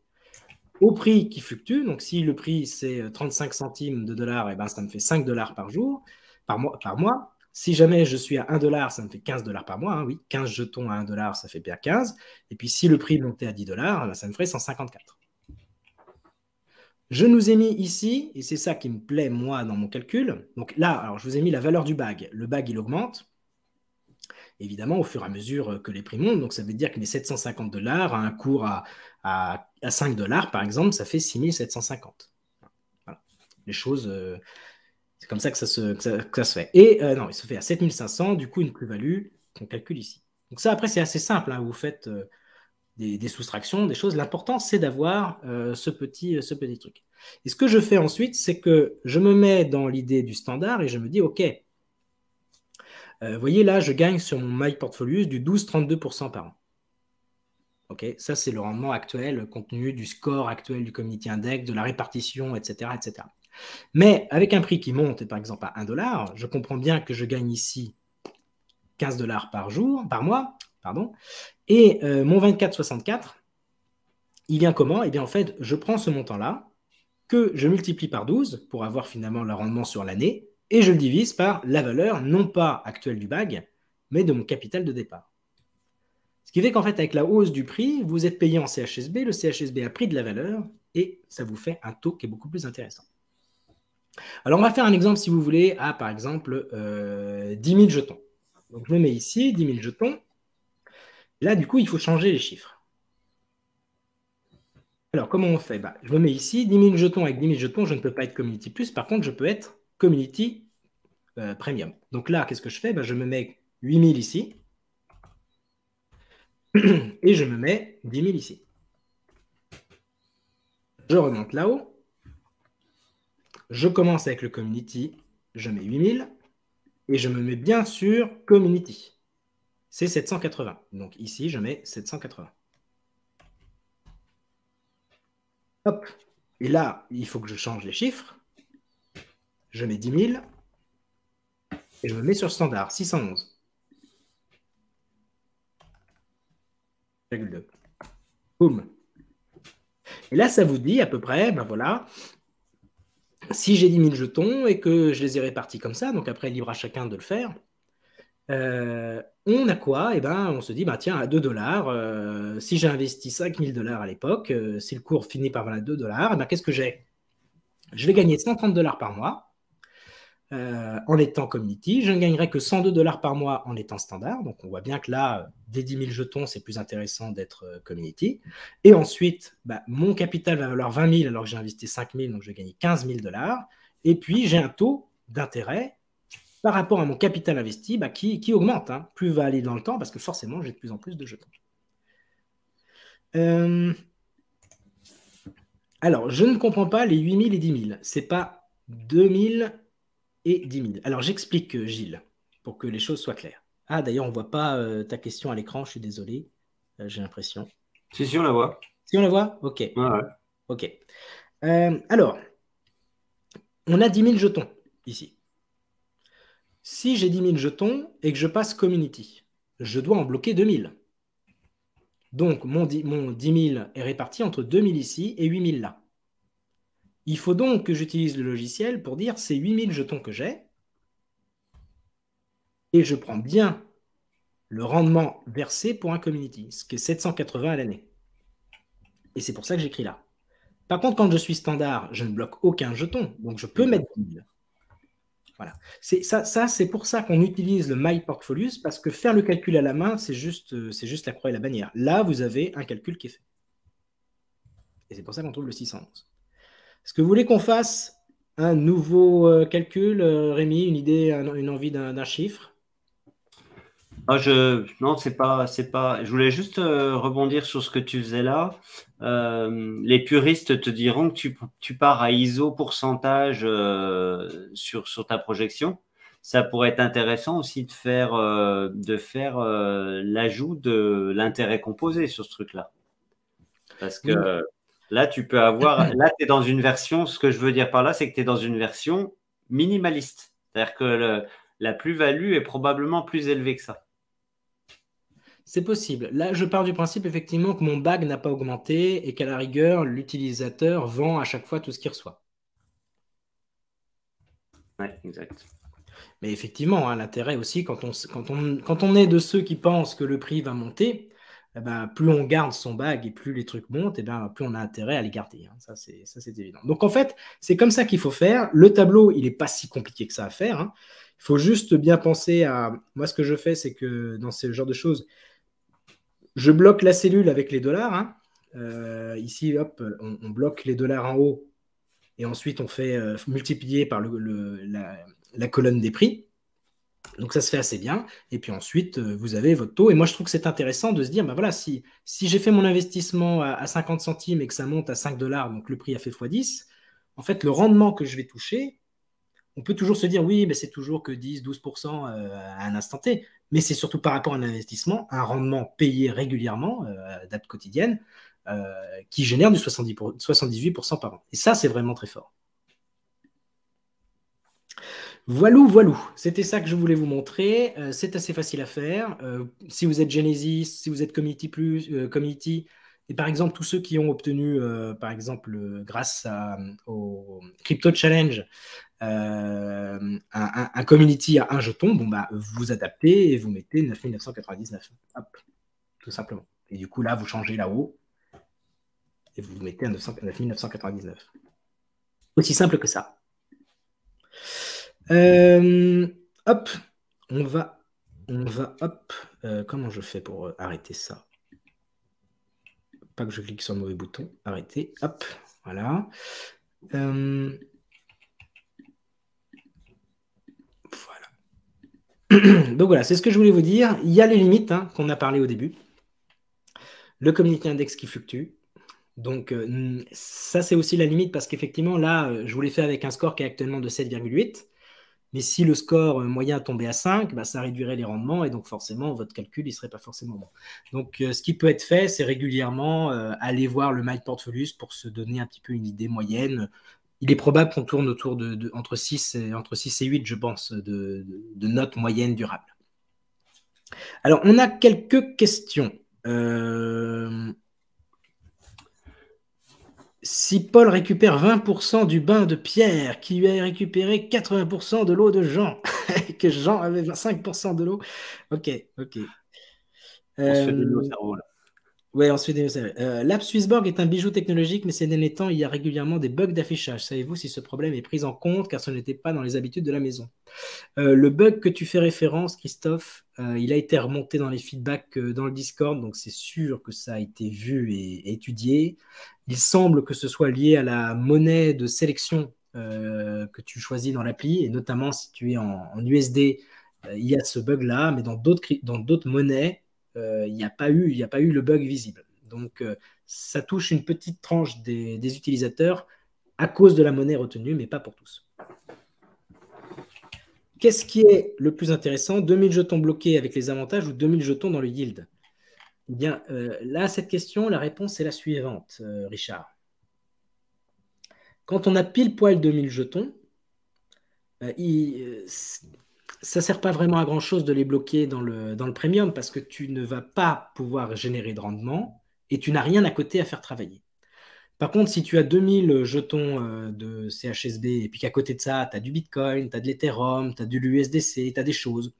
Au prix qui fluctue, donc si le prix c'est 35 centimes de dollars, et ben ça me fait 5 dollars par jour, par mois. Si jamais je suis à 1 dollar, ça me fait 15 dollars par mois. Hein, oui, 15 jetons à 1 dollar, ça fait bien 15. Et puis si le prix montait à 10 dollars, ça me ferait 154. Je nous ai mis ici, et c'est ça qui me plaît moi dans mon calcul. Donc là, alors je vous ai mis la valeur du bag. Le bag, il augmente, évidemment, au fur et à mesure que les prix montent. Donc ça veut dire que mes 750 dollars à un cours à 5 dollars, par exemple, ça fait 6750. Voilà. Les choses, c'est comme ça que ça se fait. Et non, il se fait à 7500, du coup, une plus-value qu'on calcule ici. Donc ça, après, c'est assez simple. Hein, vous faites des soustractions, des choses. L'important, c'est d'avoir ce petit truc. Et ce que je fais ensuite, c'est que je me mets dans l'idée du standard et je me dis, OK, vous voyez, là, je gagne sur mon My Portfolio du 12,32% par an. OK, ça, c'est le rendement actuel, compte tenu du score actuel du Community Index, de la répartition, etc., etc. Mais avec un prix qui monte, par exemple, à 1 dollar, je comprends bien que je gagne ici 15 dollars par mois, pardon. Et mon 24,64, il vient comment? Eh bien, en fait, je prends ce montant-là, que je multiplie par 12 pour avoir finalement le rendement sur l'année, et je le divise par la valeur, non pas actuelle du bag, mais de mon capital de départ. Ce qui fait qu'en fait, avec la hausse du prix, vous êtes payé en CHSB, le CHSB a pris de la valeur, et ça vous fait un taux qui est beaucoup plus intéressant. Alors, on va faire un exemple, si vous voulez, à, par exemple, 10 000 jetons. Donc, je me mets ici, 10 000 jetons. Là, du coup, il faut changer les chiffres. Alors, comment on fait? Je me mets ici, 10 000 jetons. Avec 10 000 jetons, je ne peux pas être Community Plus. Par contre, je peux être Community Premium. Donc là, qu'est-ce que je fais? Je me mets 8 000 ici. Et je me mets 10 000 ici. Je remonte là-haut. Je commence avec le Community. Je mets 8 000. Et je me mets bien sur Community. C'est 780. Donc ici, je mets 780. Hop. Et là, il faut que je change les chiffres. Je mets 10 000. Et je me mets sur standard, 611. Boum. Et là, ça vous dit à peu près, voilà, si j'ai 10 000 jetons et que je les ai répartis comme ça, donc après, libre à chacun de le faire, on a quoi? On se dit, tiens, à 2 dollars, si j'ai investi 5 000 dollars à l'époque, si le cours finit par 22 dollars, qu'est-ce que j'ai? Je vais gagner 130 dollars par mois en étant community. Je ne gagnerai que 102 dollars par mois en étant standard. Donc, on voit bien que là, dès 10 000 jetons, c'est plus intéressant d'être community. Et ensuite, mon capital va valoir 20 000 alors que j'ai investi 5 000, donc je vais gagner 15 000 dollars. Et puis, j'ai un taux d'intérêt par rapport à mon capital investi qui augmente. Hein. Plus va aller dans le temps parce que forcément, j'ai de plus en plus de jetons. Alors, je ne comprends pas les 8 000 et 10 000. Ce n'est pas 2 000 et 10 000. Alors, j'explique, Gilles, pour que les choses soient claires. Ah, d'ailleurs, on ne voit pas ta question à l'écran, je suis désolé. J'ai l'impression. Si, on la voit. Si, on la voit? OK. Ouais. OK. Alors, on a 10 000 jetons ici. Si j'ai 10 000 jetons et que je passe community, je dois en bloquer 2 000. Donc, mon 10 000 est réparti entre 2 000 ici et 8 000 là. Il faut donc que j'utilise le logiciel pour dire c'est 8 000 jetons que j'ai et je prends bien le rendement versé pour un community, ce qui est 780 à l'année. Et c'est pour ça que j'écris là. Par contre, quand je suis standard, je ne bloque aucun jeton, donc je peux mettre 10 000. Voilà. C'est pour ça qu'on utilise le My Portfolios, parce que faire le calcul à la main, c'est juste la croix et la bannière. Là, vous avez un calcul qui est fait. Et c'est pour ça qu'on trouve le 611. Est-ce que vous voulez qu'on fasse un nouveau calcul, Rémi, une idée, une envie d'un chiffre? Ah, non, c'est pas. Je voulais juste rebondir sur ce que tu faisais là. Les puristes te diront que tu pars à ISO pourcentage sur ta projection. Ça pourrait être intéressant aussi de faire l'ajout de l'intérêt composé sur ce truc-là. Parce Oui. que là, tu peux avoir. Là, tu es dans une version. Ce que je veux dire par là, c'est que tu es dans une version minimaliste. C'est-à-dire que la plus-value est probablement plus élevée que ça. C'est possible. Là, je pars du principe effectivement que mon bag n'a pas augmenté et qu'à la rigueur, l'utilisateur vend à chaque fois tout ce qu'il reçoit. Ouais, exact. Mais effectivement, hein, l'intérêt aussi, quand on est de ceux qui pensent que le prix va monter, eh ben, plus on garde son bag et plus les trucs montent, eh ben, plus on a intérêt à les garder. Hein. Ça, c'est évident. Donc, en fait, c'est comme ça qu'il faut faire. Le tableau, il n'est pas si compliqué que ça à faire. Hein. Il faut juste bien penser à... Moi, ce que je fais, c'est que dans ce genre de choses, je bloque la cellule avec les dollars. Hein. Ici, hop, on bloque les dollars en haut et ensuite on fait multiplier par la colonne des prix. Donc ça se fait assez bien. Et puis ensuite, vous avez votre taux. Et moi, je trouve que c'est intéressant de se dire, ben voilà, si j'ai fait mon investissement à 50 centimes et que ça monte à 5 dollars, donc le prix a fait x10, en fait, le rendement que je vais toucher, on peut toujours se dire, oui, mais c'est toujours que 10-12% à un instant T. Mais c'est surtout par rapport à un investissement, un rendement payé régulièrement, à date quotidienne, qui génère du 78% par an. Et ça, c'est vraiment très fort. Voilou, voilou. C'était ça que je voulais vous montrer. C'est assez facile à faire. Si vous êtes Genesis, si vous êtes Community, et par exemple, tous ceux qui ont obtenu, par exemple, grâce au Crypto Challenge, un community à un jeton, bon, bah, vous adaptez et vous mettez 9999. Hop, tout simplement. Et du coup, là, vous changez là-haut et vous mettez à 9999. Aussi simple que ça. Hop, on va, hop, comment je fais pour arrêter ça? Pas que je clique sur le mauvais bouton, arrêter, hop, voilà. Voilà. Donc voilà, c'est ce que je voulais vous dire. Il y a les limites hein, qu'on a parlé au début. Le community index qui fluctue. Donc ça, c'est aussi la limite parce qu'effectivement, là, je vous l'ai fait avec un score qui est actuellement de 7,8. Mais si le score moyen tombait à 5, bah, ça réduirait les rendements et donc forcément, votre calcul, il ne serait pas forcément bon. Donc, ce qui peut être fait, c'est régulièrement aller voir le My Portfolios pour se donner un petit peu une idée moyenne. Il est probable qu'on tourne autour entre 6 et 8, je pense, de notes moyennes durables. Alors, on a quelques questions. Si Paul récupère 20% du bain de Pierre, qui lui a récupéré 80% de l'eau de Jean, et que Jean avait 5% de l'eau. Ok. On se fait des nœuds au cerveau, là. Ouais, on se fait des L'app Swissborg est un bijou technologique, mais ces derniers temps, il y a régulièrement des bugs d'affichage. Savez-vous si ce problème est pris en compte, car ce n'était pas dans les habitudes de la maison? Le bug que tu fais référence, Christophe, il a été remonté dans les feedbacks dans le Discord, donc c'est sûr que ça a été vu et étudié. Il semble que ce soit lié à la monnaie de sélection que tu choisis dans l'appli, et notamment si tu es en USD, il y a ce bug-là, mais dans d'autres monnaies, il n'y a pas eu le bug visible. Donc, ça touche une petite tranche des utilisateurs à cause de la monnaie retenue, mais pas pour tous. Qu'est-ce qui est le plus intéressant? 2000 jetons bloqués avec les avantages ou 2000 jetons dans le yield? Eh bien, là, cette question, la réponse est la suivante, Richard. Quand on a pile poil 2000 jetons, ça ne sert pas vraiment à grand-chose de les bloquer dans le premium parce que tu ne vas pas pouvoir générer de rendement et tu n'as rien à côté à faire travailler. Par contre, si tu as 2000 jetons de CHSB et puis qu'à côté de ça, tu as du Bitcoin, tu as de l'Ethereum, tu as de l'USDC, tu as des choses,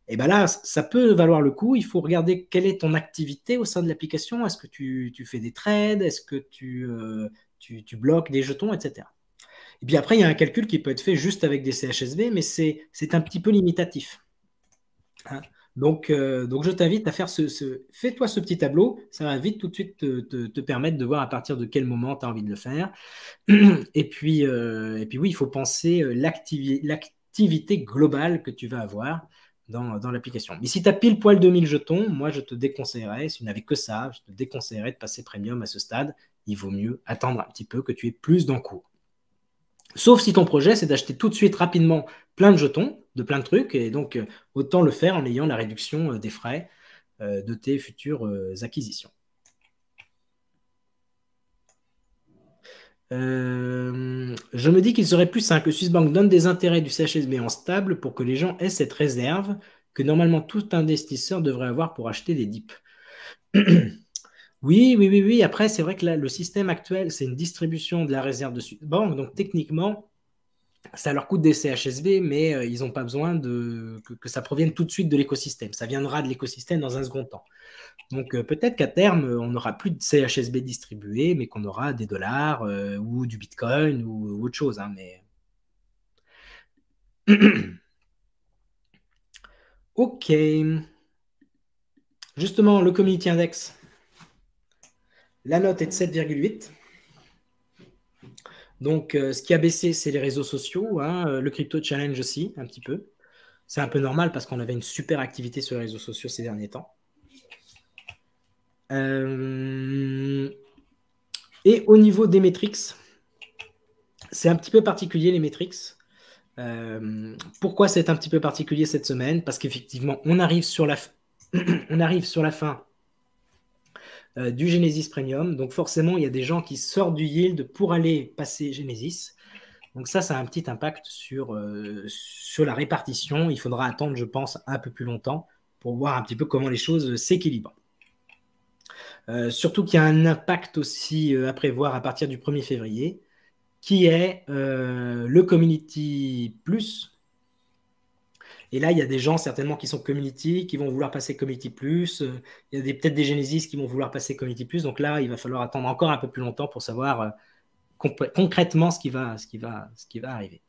et bien là, ça peut valoir le coup. Il faut regarder quelle est ton activité au sein de l'application. Est-ce que tu fais des trades? Est-ce que tu bloques des jetons, etc. Et puis après, il y a un calcul qui peut être fait juste avec des CHSB, mais c'est un petit peu limitatif. Hein. Donc, je t'invite à faire fais-toi ce petit tableau, ça va vite tout de suite te permettre de voir à partir de quel moment tu as envie de le faire. Et puis oui, il faut penser l'activité globale que tu vas avoir dans l'application. Mais si tu as pile poil 2000 jetons, moi je te déconseillerais, si tu n'avais que ça, je te déconseillerais de passer premium à ce stade. Il vaut mieux attendre un petit peu que tu aies plus d'encours. Sauf si ton projet, c'est d'acheter tout de suite rapidement plein de jetons, de plein de trucs, et donc autant le faire en ayant la réduction des frais de tes futures acquisitions. Je me dis qu'il serait plus simple que Swissbank donne des intérêts du CHSB en stable pour que les gens aient cette réserve que normalement tout investisseur devrait avoir pour acheter des DIP. Oui. Après, c'est vrai que là, le système actuel, c'est une distribution de la réserve de Swissbank. Donc, techniquement, ça leur coûte des CHSB, mais ils n'ont pas besoin que ça provienne tout de suite de l'écosystème. Ça viendra de l'écosystème dans un second temps. Donc, peut-être qu'à terme, on n'aura plus de CHSB distribués, mais qu'on aura des dollars ou du Bitcoin ou autre chose. Hein, mais... OK. Justement, le Community Index, la note est de 7,8. Donc, ce qui a baissé, c'est les réseaux sociaux, hein, le Crypto Challenge aussi, un petit peu. C'est un peu normal parce qu'on avait une super activité sur les réseaux sociaux ces derniers temps. Et au niveau des métriques, c'est un petit peu particulier les métriques. Pourquoi c'est un petit peu particulier cette semaine? Parce qu'effectivement, on arrive sur la fin du Genesis Premium. Donc forcément, il y a des gens qui sortent du yield pour aller passer Genesis. Donc ça a un petit impact sur la répartition. Il faudra attendre, je pense, un peu plus longtemps pour voir un petit peu comment les choses s'équilibrent. Surtout qu'il y a un impact aussi à prévoir à partir du 1er février, qui est le Community Plus. Et là, il y a des gens certainement qui sont Community, qui vont vouloir passer Community Plus. Il y a peut-être des Genesis qui vont vouloir passer Community Plus. Donc là, il va falloir attendre encore un peu plus longtemps pour savoir concrètement ce qui va arriver.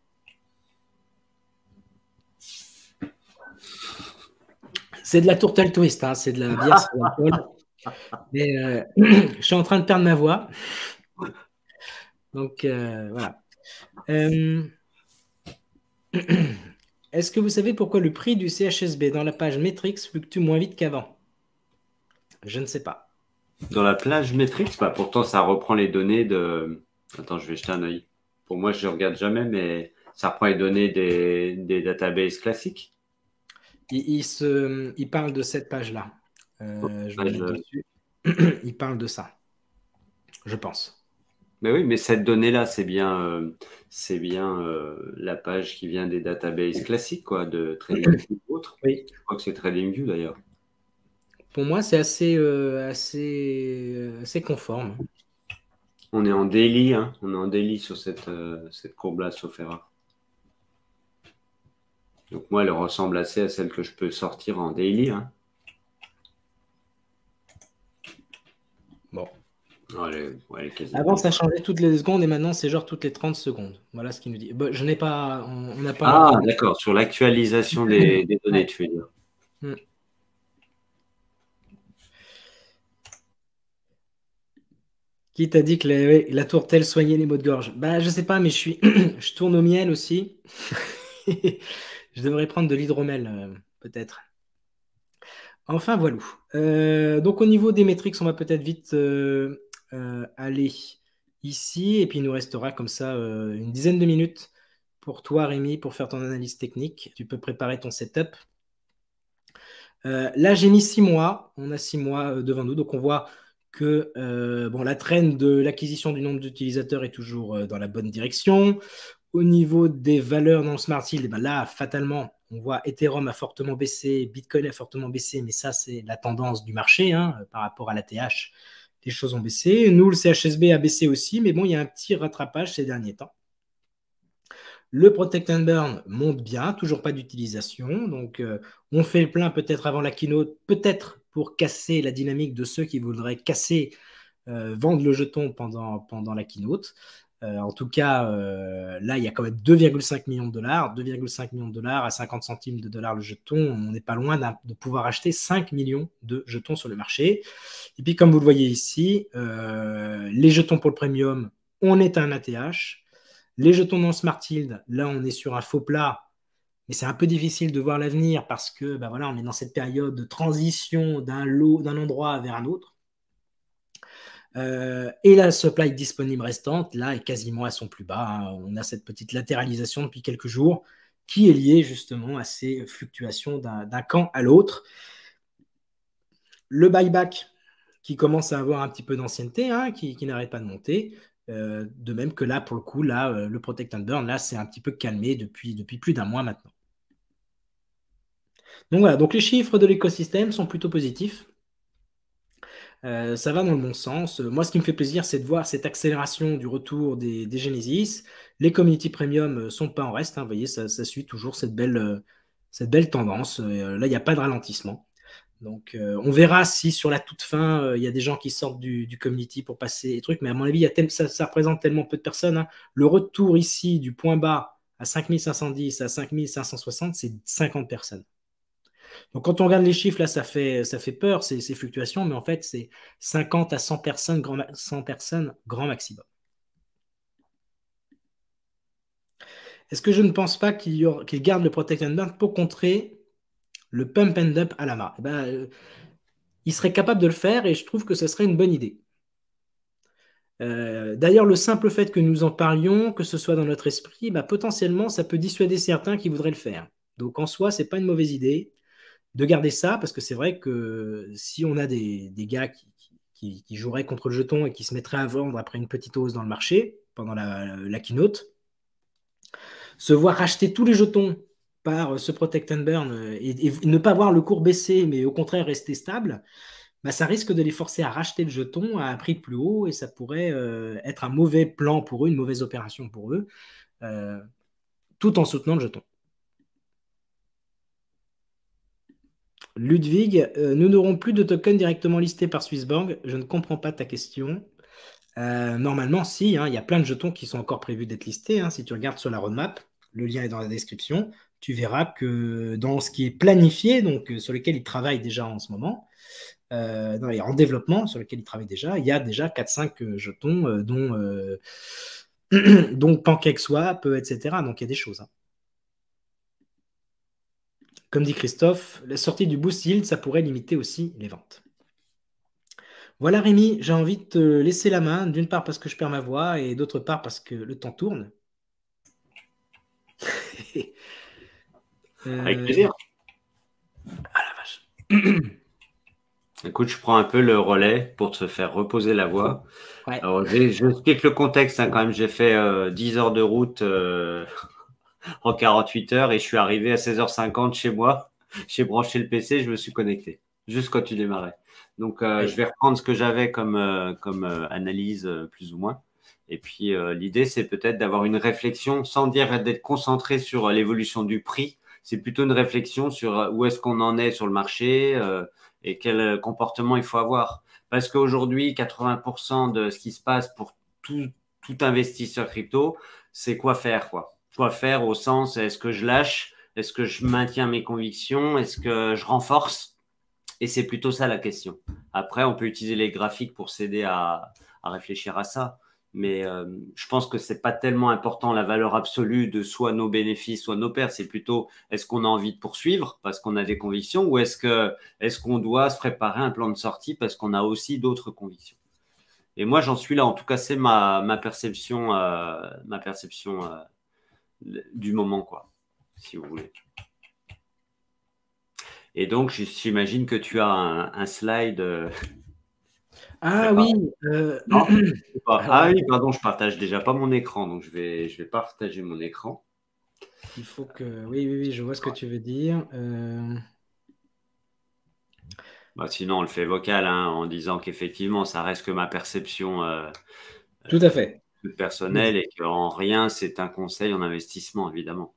C'est de la tourtelle twist, hein, c'est de la bière sur l'alcool. Mais je suis en train de perdre ma voix. Donc voilà. Est-ce que vous savez pourquoi le prix du CHSB dans la page Metrics fluctue moins vite qu'avant? Je ne sais pas. Dans la plage Metrics, bah, pourtant ça reprend les données de... Attends, je vais jeter un œil. Pour moi, je ne regarde jamais, mais ça reprend les données des databases classiques. Il parle de cette page-là. Je vais mettre dessus. Il parle de ça, je pense. Mais oui, mais cette donnée-là, c'est bien la page qui vient des databases classiques, quoi, de TradingView ou autre. Oui. Je crois que c'est TradingView d'ailleurs. Pour moi, c'est assez conforme. On est en daily, hein. On est en daily sur cette courbe-là, sauf erreur. Donc moi, elle ressemble assez à celle que je peux sortir en daily. Hein. Bon. Avant, ça changeait toutes les secondes et maintenant, c'est genre toutes les 30 secondes. Voilà ce qu'il nous dit. Bah, je n'ai pas... On n'a pas... Ah, d'accord. Sur l'actualisation des données, tu veux dire. Qui t'a dit que la tourtelle soignait les maux de gorge? Bah, je sais pas, mais je tourne au miel aussi. Je devrais prendre de l'hydromel, peut-être. Enfin, voilà. Donc, au niveau des métriques, on va peut-être vite aller ici. Et puis, il nous restera comme ça une dizaine de minutes pour toi, Rémi, pour faire ton analyse technique. Tu peux préparer ton setup. Là, j'ai mis 6 mois. On a 6 mois devant nous. Donc, on voit que la trend de l'acquisition du nombre d'utilisateurs est toujours dans la bonne direction. Au niveau des valeurs dans le Smart Yield, là, fatalement, on voit Ethereum a fortement baissé, Bitcoin a fortement baissé, mais ça, c'est la tendance du marché par rapport à l'ATH. Les choses ont baissé. Nous, le CHSB a baissé aussi, mais bon, il y a un petit rattrapage ces derniers temps. Le Protect and Burn monte bien, toujours pas d'utilisation. Donc, on fait le plein peut-être avant la keynote, peut-être pour casser la dynamique de ceux qui voudraient vendre le jeton pendant la keynote. En tout cas, là, il y a quand même 2,5 millions de dollars. 2,5 millions de dollars à 50 centimes de dollars le jeton. On n'est pas loin de pouvoir acheter 5 millions de jetons sur le marché. Et puis, comme vous le voyez ici, les jetons pour le premium, on est à un ATH. Les jetons non Smart Yield, là, on est sur un faux plat. Mais c'est un peu difficile de voir l'avenir parce que ben voilà, on est dans cette période de transition d'un endroit vers un autre. Et la supply disponible restante, là, est quasiment à son plus bas. Hein. On a cette petite latéralisation depuis quelques jours qui est liée justement à ces fluctuations d'un camp à l'autre. Le buyback qui commence à avoir un petit peu d'ancienneté, hein, qui n'arrête pas de monter. De même que là, pour le coup, là, le Protect and Burn, là, c'est un petit peu calmé depuis plus d'un mois maintenant. Donc voilà, donc les chiffres de l'écosystème sont plutôt positifs. Ça va dans le bon sens. Moi, ce qui me fait plaisir, c'est de voir cette accélération du retour des Genesis. Les community premium ne sont pas en reste. Hein, vous voyez, ça suit toujours cette belle tendance. Là, il n'y a pas de ralentissement. Donc, on verra si sur la toute fin, il y a des gens qui sortent du community pour passer les trucs. Mais à mon avis, ça représente tellement peu de personnes. Hein. Le retour ici du point bas à 5510 à 5560, c'est 50 personnes. Donc, quand on regarde les chiffres, là, ça fait peur, ces fluctuations, mais en fait, c'est 50 à 100 personnes, 100 personnes, grand maximum. Est-ce que je ne pense pas qu'il garde le Protect and Burn pour contrer le pump and dump à la marque? Il serait capable de le faire et je trouve que ce serait une bonne idée. D'ailleurs, le simple fait que nous en parlions, que ce soit dans notre esprit, potentiellement, ça peut dissuader certains qui voudraient le faire. Donc, en soi, ce n'est pas une mauvaise idée de garder ça, parce que c'est vrai que si on a des gars qui joueraient contre le jeton et qui se mettraient à vendre après une petite hausse dans le marché, pendant la keynote, se voir racheter tous les jetons par ce Protect and Burn et ne pas voir le cours baisser, mais au contraire rester stable, ça risque de les forcer à racheter le jeton à un prix plus haut et ça pourrait être un mauvais plan pour eux, une mauvaise opération pour eux, tout en soutenant le jeton. Ludwig, nous n'aurons plus de tokens directement listés par Swissborg. Je ne comprends pas ta question. Normalement, si, hein, il y a plein de jetons qui sont encore prévus d'être listés. Hein. Si tu regardes sur la roadmap, le lien est dans la description, tu verras que dans ce qui est planifié, donc sur lequel ils travaillent déjà en ce moment, en développement, sur lequel ils travaillent déjà, il y a déjà 4-5 jetons, dont PancakeSwap, etc. Donc il y a des choses. Hein. Comme dit Christophe, la sortie du Boost Yield, ça pourrait limiter aussi les ventes. Voilà Rémi, j'ai envie de te laisser la main, d'une part parce que je perds ma voix et d'autre part parce que le temps tourne. Avec plaisir. Ah la vache. Écoute, je prends un peu le relais pour te faire reposer la voix. Ouais. Alors, je explique le contexte. Hein, quand même, j'ai fait 10 heures de route en 48 heures et je suis arrivé à 16h50 chez moi. J'ai branché le PC, je me suis connecté juste quand tu démarrais. Donc, je vais reprendre ce que j'avais comme analyse plus ou moins. Et puis, l'idée, c'est peut-être d'avoir une réflexion sans dire d'être concentré sur l'évolution du prix. C'est plutôt une réflexion sur où est-ce qu'on en est sur le marché et quel comportement il faut avoir. Parce qu'aujourd'hui, 80% de ce qui se passe pour tout investisseur crypto, c'est quoi faire, quoi. Quoi faire au sens, est-ce que je lâche? Est-ce que je maintiens mes convictions? Est-ce que je renforce? Et c'est plutôt ça la question. Après, on peut utiliser les graphiques pour s'aider à réfléchir à ça. Mais je pense que c'est pas tellement important la valeur absolue de soit nos bénéfices, soit nos pertes. C'est plutôt est-ce qu'on a envie de poursuivre parce qu'on a des convictions ou est-ce qu'on doit se préparer un plan de sortie parce qu'on a aussi d'autres convictions. Et moi, j'en suis là. En tout cas, c'est ma perception du moment, quoi, si vous voulez. Et donc, j'imagine que tu as un slide. Ah oui. Non, ah oui, pardon, je partage déjà pas mon écran, donc je vais partager mon écran. Il faut que. Oui, je vois ce que tu veux dire. Sinon, on le fait vocal hein, en disant qu'effectivement, ça reste que ma perception Tout à fait. Personnelle et qu'en rien, c'est un conseil en investissement, évidemment.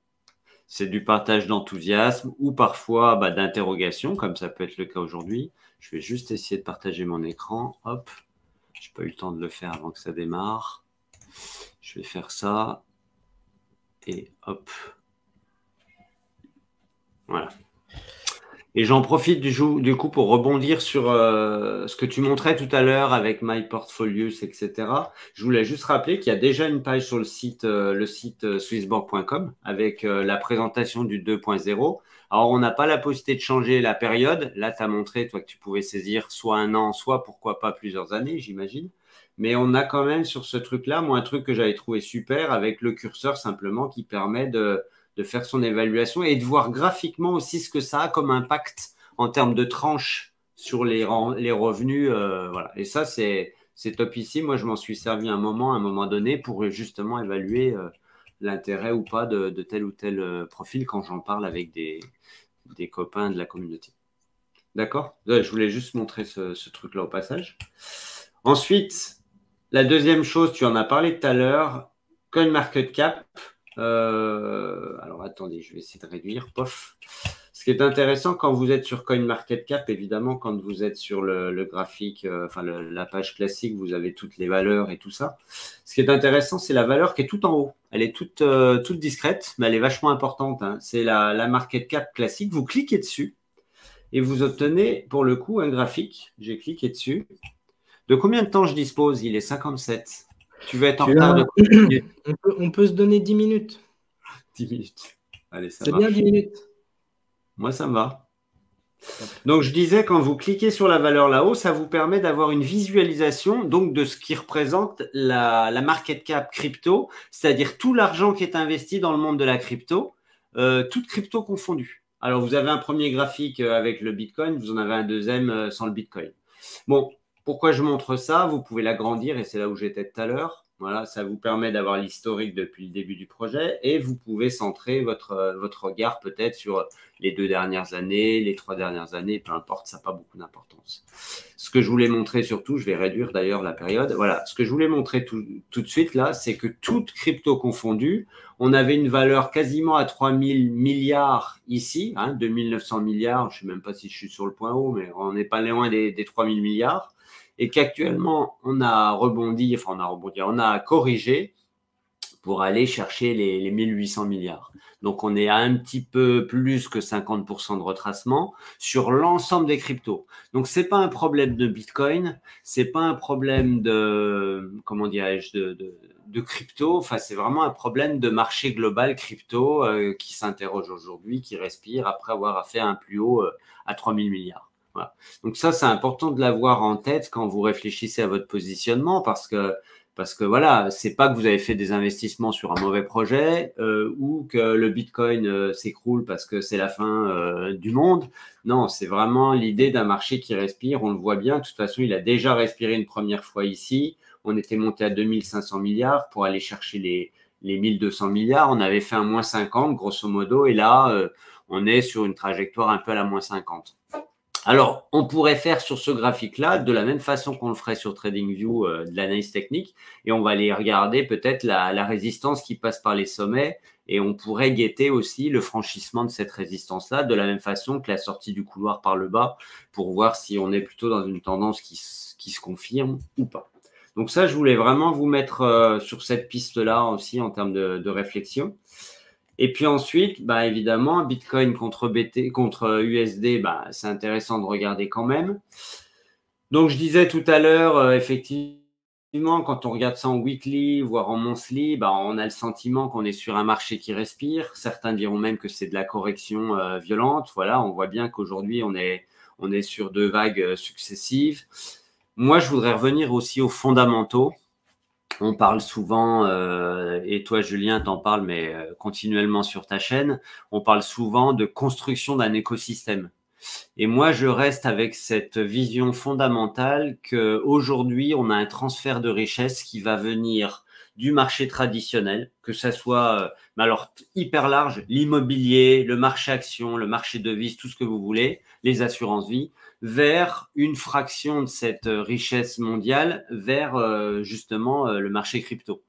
C'est du partage d'enthousiasme ou parfois d'interrogation, comme ça peut être le cas aujourd'hui. Je vais juste essayer de partager mon écran. Hop, j'ai pas eu le temps de le faire avant que ça démarre. Je vais faire ça. Et hop. Voilà. Et j'en profite du coup pour rebondir sur ce que tu montrais tout à l'heure avec My Portfolios, etc. Je voulais juste rappeler qu'il y a déjà une page sur le site swissborg.com avec la présentation du 2.0. Alors, on n'a pas la possibilité de changer la période. Là, tu as montré, toi, que tu pouvais saisir soit un an, soit pourquoi pas plusieurs années, j'imagine. Mais on a quand même sur ce truc-là, moi, un truc que j'avais trouvé super avec le curseur simplement qui permet de faire son évaluation et de voir graphiquement aussi ce que ça a comme impact en termes de tranches sur les revenus. Voilà. Et ça, c'est top ici. Moi, je m'en suis servi à un moment donné pour justement évaluer l'intérêt ou pas de tel ou tel profil quand j'en parle avec des copains de la communauté. D'accord? Je voulais juste montrer ce truc-là au passage. Ensuite, la deuxième chose, tu en as parlé tout à l'heure, CoinMarketCap. Alors, attendez, je vais essayer de réduire. Pof. Ce qui est intéressant quand vous êtes sur CoinMarketCap, évidemment, quand vous êtes sur le graphique, la page classique, vous avez toutes les valeurs et tout ça. Ce qui est intéressant, c'est la valeur qui est tout en haut. Elle est toute discrète, mais elle est vachement importante, hein. C'est la market cap classique. Vous cliquez dessus et vous obtenez, pour le coup, un graphique. J'ai cliqué dessus. De combien de temps je dispose? Il est 57. Tu veux être en retard de combien de minutes? On peut se donner 10 minutes. 10 minutes. Allez, ça C'est marche. bien 10 minutes. Moi, ça me va. Donc, je disais, quand vous cliquez sur la valeur là-haut, ça vous permet d'avoir une visualisation donc, de ce qui représente la market cap crypto, c'est-à-dire tout l'argent qui est investi dans le monde de la crypto, toute crypto confondue. Alors, vous avez un premier graphique avec le Bitcoin, vous en avez un deuxième sans le Bitcoin. Bon, pourquoi je montre ça? Vous pouvez l'agrandir et c'est là où j'étais tout à l'heure. Voilà, ça vous permet d'avoir l'historique depuis le début du projet et vous pouvez centrer votre regard peut-être sur les 2 dernières années, les 3 dernières années, peu importe, ça n'a pas beaucoup d'importance. Ce que je voulais montrer surtout, je vais réduire d'ailleurs la période. Voilà, ce que je voulais montrer tout de suite là, c'est que toute crypto confondue, on avait une valeur quasiment à 3000 milliards ici, hein, 2900 milliards, je ne sais même pas si je suis sur le point haut, mais on n'est pas loin des 3000 milliards. Et qu'actuellement, on a corrigé pour aller chercher les 1800 milliards. Donc, on est à un petit peu plus que 50% de retracement sur l'ensemble des cryptos. Donc, ce n'est pas un problème de Bitcoin, ce n'est pas un problème de crypto. Enfin, c'est vraiment un problème de marché global crypto qui s'interroge aujourd'hui, qui respire après avoir fait un plus haut à 3000 milliards. Voilà. Donc ça, c'est important de l'avoir en tête quand vous réfléchissez à votre positionnement parce que voilà, c'est pas que vous avez fait des investissements sur un mauvais projet ou que le Bitcoin s'écroule parce que c'est la fin du monde. Non, c'est vraiment l'idée d'un marché qui respire. On le voit bien. De toute façon, il a déjà respiré une première fois ici. On était monté à 2500 milliards pour aller chercher les 1200 milliards. On avait fait un moins 50, grosso modo. Et là, on est sur une trajectoire un peu à la moins 50. Alors, on pourrait faire sur ce graphique-là de la même façon qu'on le ferait sur TradingView de l'analyse technique et on va aller regarder peut-être la résistance qui passe par les sommets et on pourrait guetter aussi le franchissement de cette résistance-là de la même façon que la sortie du couloir par le bas pour voir si on est plutôt dans une tendance qui se confirme ou pas. Donc ça, je voulais vraiment vous mettre sur cette piste-là aussi en termes de réflexion. Et puis ensuite, bah, évidemment, Bitcoin contre USD, bah, c'est intéressant de regarder quand même. Donc, je disais tout à l'heure, effectivement, quand on regarde ça en weekly, voire en monthly, bah, on a le sentiment qu'on est sur un marché qui respire. Certains diront même que c'est de la correction violente. Voilà, on voit bien qu'aujourd'hui, on est sur 2 vagues successives. Moi, je voudrais revenir aussi aux fondamentaux. On parle souvent, et toi Julien t'en parles, mais continuellement sur ta chaîne, on parle souvent de construction d'un écosystème. Et moi, je reste avec cette vision fondamentale qu'aujourd'hui, on a un transfert de richesse qui va venir du marché traditionnel, que ça soit mais alors hyper large, l'immobilier, le marché action, le marché devises, tout ce que vous voulez, les assurances vie, vers une fraction de cette richesse mondiale, vers justement le marché crypto.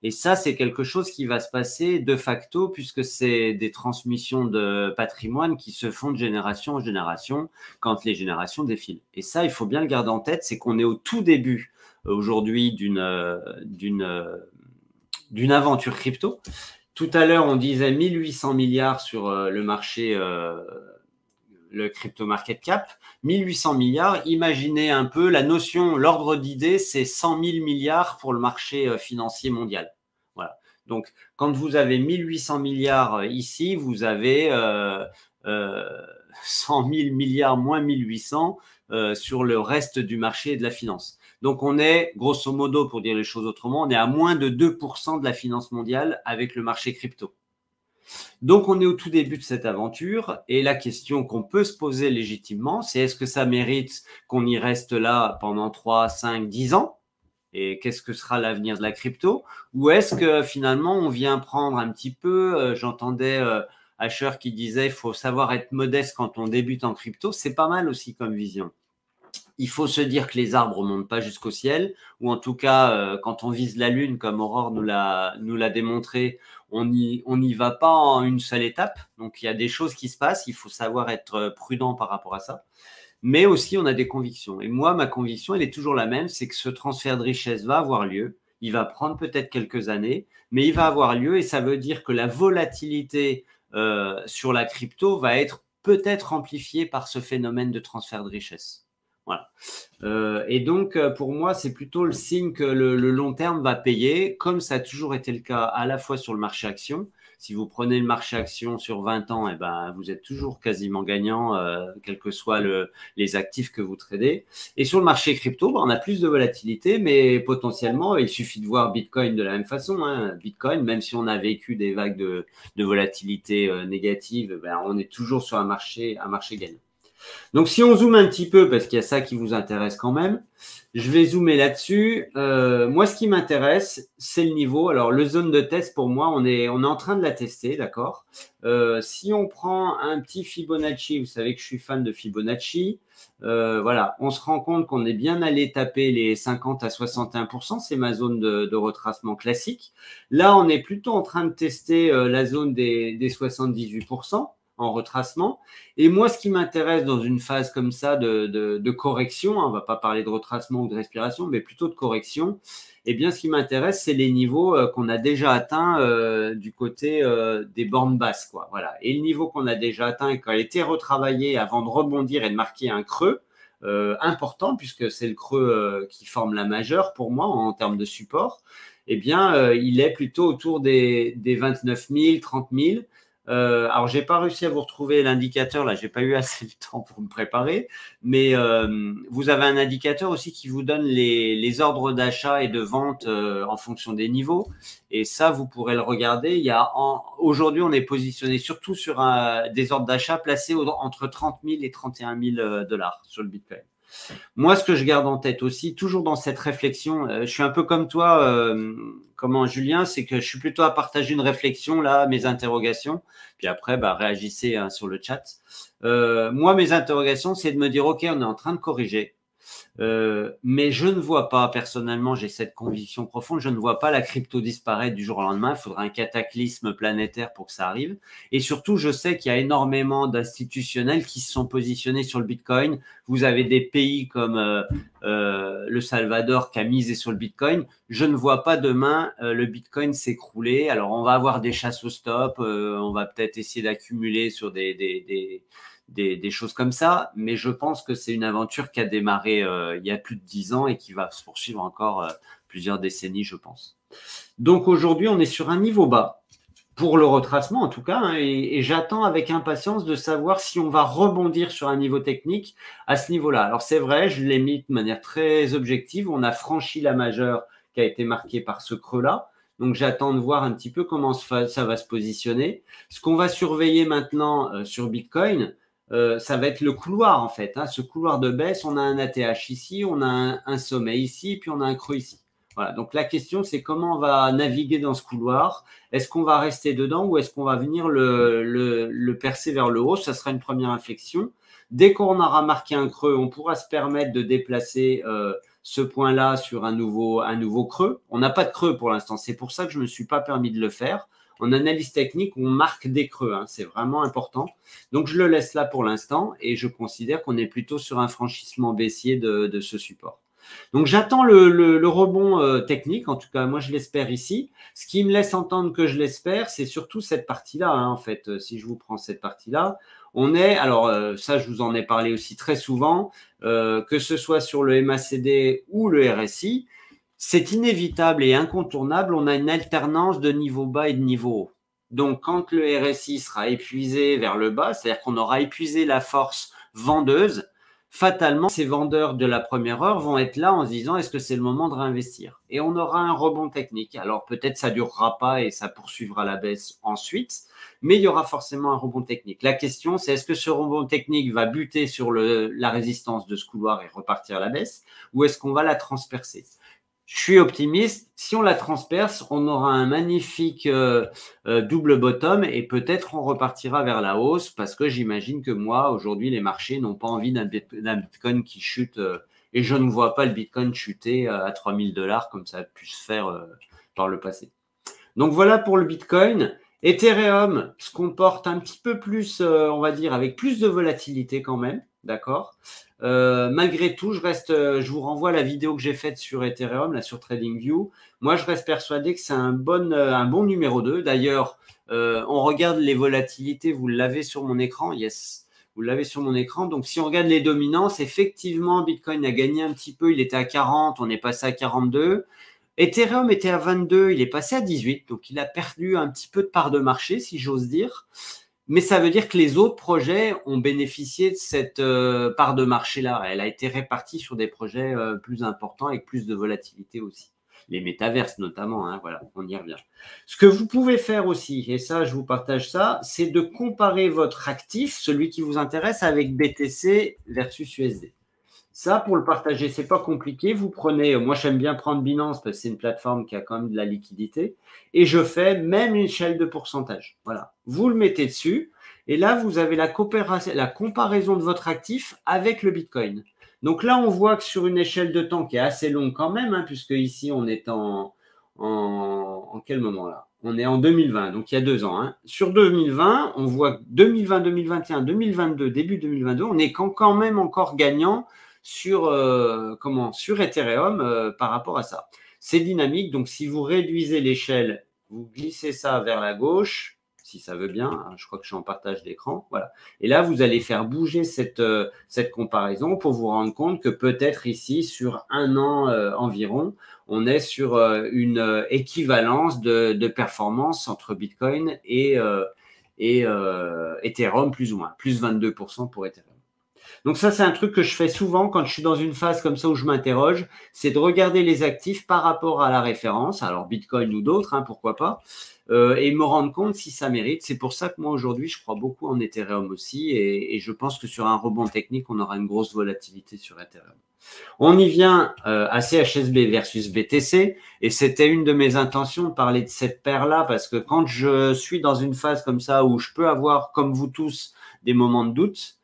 Et ça, c'est quelque chose qui va se passer de facto puisque c'est des transmissions de patrimoine qui se font de génération en génération quand les générations défilent. Et ça, il faut bien le garder en tête, c'est qu'on est au tout début aujourd'hui d'une d'une aventure crypto. Tout à l'heure, on disait 1800 milliards sur le marché, le crypto market cap. 1800 milliards, imaginez un peu la notion, l'ordre d'idée, c'est 100 000 milliards pour le marché financier mondial. Voilà. Donc, quand vous avez 1800 milliards ici, vous avez 100 000 milliards moins 1800 sur le reste du marché et de la finance. Donc, on est, grosso modo, pour dire les choses autrement, on est à moins de 2% de la finance mondiale avec le marché crypto. Donc, on est au tout début de cette aventure et la question qu'on peut se poser légitimement, c'est est-ce que ça mérite qu'on y reste là pendant 3, 5, 10 ans? Et qu'est-ce que sera l'avenir de la crypto? Ou est-ce que finalement, on vient prendre un petit peu, j'entendais Asher qui disait, il faut savoir être modeste quand on débute en crypto. C'est pas mal aussi comme vision. Il faut se dire que les arbres ne montent pas jusqu'au ciel, ou en tout cas, quand on vise la Lune, comme Aurore nous l'a démontré, on n'y va pas en une seule étape. Donc, il y a des choses qui se passent, il faut savoir être prudent par rapport à ça. Mais aussi, on a des convictions. Et moi, ma conviction, elle est toujours la même, c'est que ce transfert de richesse va avoir lieu. Il va prendre peut-être quelques années, mais il va avoir lieu et ça veut dire que la volatilité sur la crypto va être peut-être amplifiée par ce phénomène de transfert de richesse. Voilà. Et donc, pour moi, c'est plutôt le signe que le long terme va payer, comme ça a toujours été le cas à la fois sur le marché action. Si vous prenez le marché action sur 20 ans, eh ben, vous êtes toujours quasiment gagnant, quels que soient les actifs que vous tradez. Et sur le marché crypto, ben, on a plus de volatilité, mais potentiellement, il suffit de voir Bitcoin de la même façon. Hein. Bitcoin, même si on a vécu des vagues de volatilité négative, ben, on est toujours sur un marché gagnant. Donc, si on zoome un petit peu, parce qu'il y a ça qui vous intéresse quand même, je vais zoomer là-dessus. Moi, ce qui m'intéresse, c'est le niveau. Alors, le zone de test, pour moi, on est en train de la tester, d'accord. Si on prend un petit Fibonacci, vous savez que je suis fan de Fibonacci, voilà, on se rend compte qu'on est bien allé taper les 50 à 61%, c'est ma zone de retracement classique. Là, on est plutôt en train de tester la zone des 78%. En retracement. Et moi, ce qui m'intéresse dans une phase comme ça de correction, hein, on va pas parler de retracement ou de respiration, mais plutôt de correction, eh bien, ce qui m'intéresse, c'est les niveaux qu'on a déjà atteints du côté des bornes basses, quoi. Voilà. Et le niveau qu'on a déjà atteint et qui a été retravaillé avant de rebondir et de marquer un creux important, puisque c'est le creux qui forme la majeure pour moi en termes de support, eh bien, il est plutôt autour des 29 000, 30 000. Alors, j'ai pas réussi à vous retrouver l'indicateur, là, j'ai pas eu assez de temps pour me préparer, mais vous avez un indicateur aussi qui vous donne les ordres d'achat et de vente en fonction des niveaux. Et ça, vous pourrez le regarder. Aujourd'hui, on est positionné surtout sur des ordres d'achat placés entre 30 000 et 31 000 dollars sur le Bitcoin. Moi, ce que je garde en tête aussi, toujours dans cette réflexion, je suis un peu comme toi, comment Julien, c'est que je suis plutôt à partager une réflexion, là, mes interrogations, puis après, bah, réagissez hein, sur le chat. Moi, mes interrogations, c'est de me dire, OK, on est en train de corriger, mais je ne vois pas, personnellement, j'ai cette conviction profonde, je ne vois pas la crypto disparaître du jour au lendemain. Il faudra un cataclysme planétaire pour que ça arrive. Et surtout, je sais qu'il y a énormément d'institutionnels qui se sont positionnés sur le Bitcoin. Vous avez des pays comme le Salvador qui a misé sur le Bitcoin. Je ne vois pas demain le Bitcoin s'écrouler. Alors, on va avoir des chasses au stop. On va peut-être essayer d'accumuler sur des choses comme ça, mais je pense que c'est une aventure qui a démarré il y a plus de 10 ans et qui va se poursuivre encore plusieurs décennies, je pense. Donc aujourd'hui, on est sur un niveau bas, pour le retracement en tout cas, hein, et j'attends avec impatience de savoir si on va rebondir sur un niveau technique à ce niveau-là. Alors c'est vrai, je l'ai mis de manière très objective, on a franchi la majeure qui a été marquée par ce creux-là. Donc, j'attends de voir un petit peu comment ça va se positionner. Ce qu'on va surveiller maintenant sur Bitcoin, ça va être le couloir en fait. Hein. Ce couloir de baisse, on a un ATH ici, on a un sommet ici, puis on a un creux ici. Voilà. Donc la question, c'est comment on va naviguer dans ce couloir. Est-ce qu'on va rester dedans ou est-ce qu'on va venir le percer vers le haut? Ça sera une première inflexion. Dès qu'on aura marqué un creux, on pourra se permettre de déplacer ce point-là sur un nouveau creux. On n'a pas de creux pour l'instant. C'est pour ça que je ne me suis pas permis de le faire. En analyse technique, on marque des creux. Hein, c'est vraiment important. Donc, je le laisse là pour l'instant et je considère qu'on est plutôt sur un franchissement baissier de ce support. Donc, j'attends le rebond technique. En tout cas, moi, je l'espère ici. Ce qui me laisse entendre que je l'espère, c'est surtout cette partie-là. Hein, en fait, si je vous prends cette partie-là, on est, alors ça, je vous en ai parlé aussi très souvent, que ce soit sur le MACD ou le RSI, c'est inévitable et incontournable. On a une alternance de niveau bas et de niveau haut. Donc, quand le RSI sera épuisé vers le bas, c'est-à-dire qu'on aura épuisé la force vendeuse, fatalement, ces vendeurs de la première heure vont être là en se disant est-ce que c'est le moment de réinvestir? Et on aura un rebond technique. Alors, peut-être ça ne durera pas et ça poursuivra la baisse ensuite, mais il y aura forcément un rebond technique. La question, c'est est-ce que ce rebond technique va buter sur la résistance de ce couloir et repartir à la baisse, ou est-ce qu'on va la transpercer? Je suis optimiste. Si on la transperce, on aura un magnifique double bottom et peut-être on repartira vers la hausse parce que j'imagine que moi, aujourd'hui, les marchés n'ont pas envie d'un Bitcoin qui chute et je ne vois pas le Bitcoin chuter à 3000 $ comme ça a pu se faire par le passé. Donc voilà pour le Bitcoin. Ethereum se comporte un petit peu plus, on va dire, avec plus de volatilité quand même, d'accord. Malgré tout, je vous renvoie à la vidéo que j'ai faite sur Ethereum, là sur TradingView. Moi, je reste persuadé que c'est un bon numéro 2. D'ailleurs, on regarde les volatilités, vous l'avez sur mon écran, yes, vous l'avez sur mon écran. Donc, si on regarde les dominances, effectivement, Bitcoin a gagné un petit peu, il était à 40, on est passé à 42. Ethereum était à 22, il est passé à 18, donc il a perdu un petit peu de part de marché, si j'ose dire. Mais ça veut dire que les autres projets ont bénéficié de cette part de marché-là. Elle a été répartie sur des projets plus importants avec plus de volatilité aussi. Les métaverses notamment, hein, voilà, on y revient. Ce que vous pouvez faire aussi, et ça, je vous partage ça, c'est de comparer votre actif, celui qui vous intéresse, avec BTC versus USD. Ça, pour le partager, c'est pas compliqué. Vous prenez, moi j'aime bien prendre Binance parce que c'est une plateforme qui a quand même de la liquidité. Et je fais même une échelle de pourcentage. Voilà. Vous le mettez dessus. Et là, vous avez la comparaison de votre actif avec le Bitcoin. Donc là, on voit que sur une échelle de temps qui est assez longue quand même, hein, puisque ici, on est en quel moment là? On est en 2020, donc il y a 2 ans. Hein. Sur 2020, on voit 2020, 2021, 2022, début 2022, on est quand même encore gagnant sur Ethereum par rapport à ça. C'est dynamique, donc si vous réduisez l'échelle, vous glissez ça vers la gauche, si ça veut bien, hein, je crois que je suis en partage d'écran, voilà. Et là, vous allez faire bouger cette comparaison pour vous rendre compte que peut-être ici, sur 1 an environ, on est sur une équivalence de performance entre Bitcoin et Ethereum, plus ou moins, plus 22% pour Ethereum. Donc ça, c'est un truc que je fais souvent quand je suis dans une phase comme ça où je m'interroge, c'est de regarder les actifs par rapport à la référence, alors Bitcoin ou d'autres, hein, pourquoi pas, et me rendre compte si ça mérite. C'est pour ça que moi, aujourd'hui, je crois beaucoup en Ethereum aussi et je pense que sur un rebond technique, on aura une grosse volatilité sur Ethereum. On y vient à CHSB versus BTC et c'était une de mes intentions de parler de cette paire-là parce que quand je suis dans une phase comme ça où je peux avoir, comme vous tous, des moments de doute,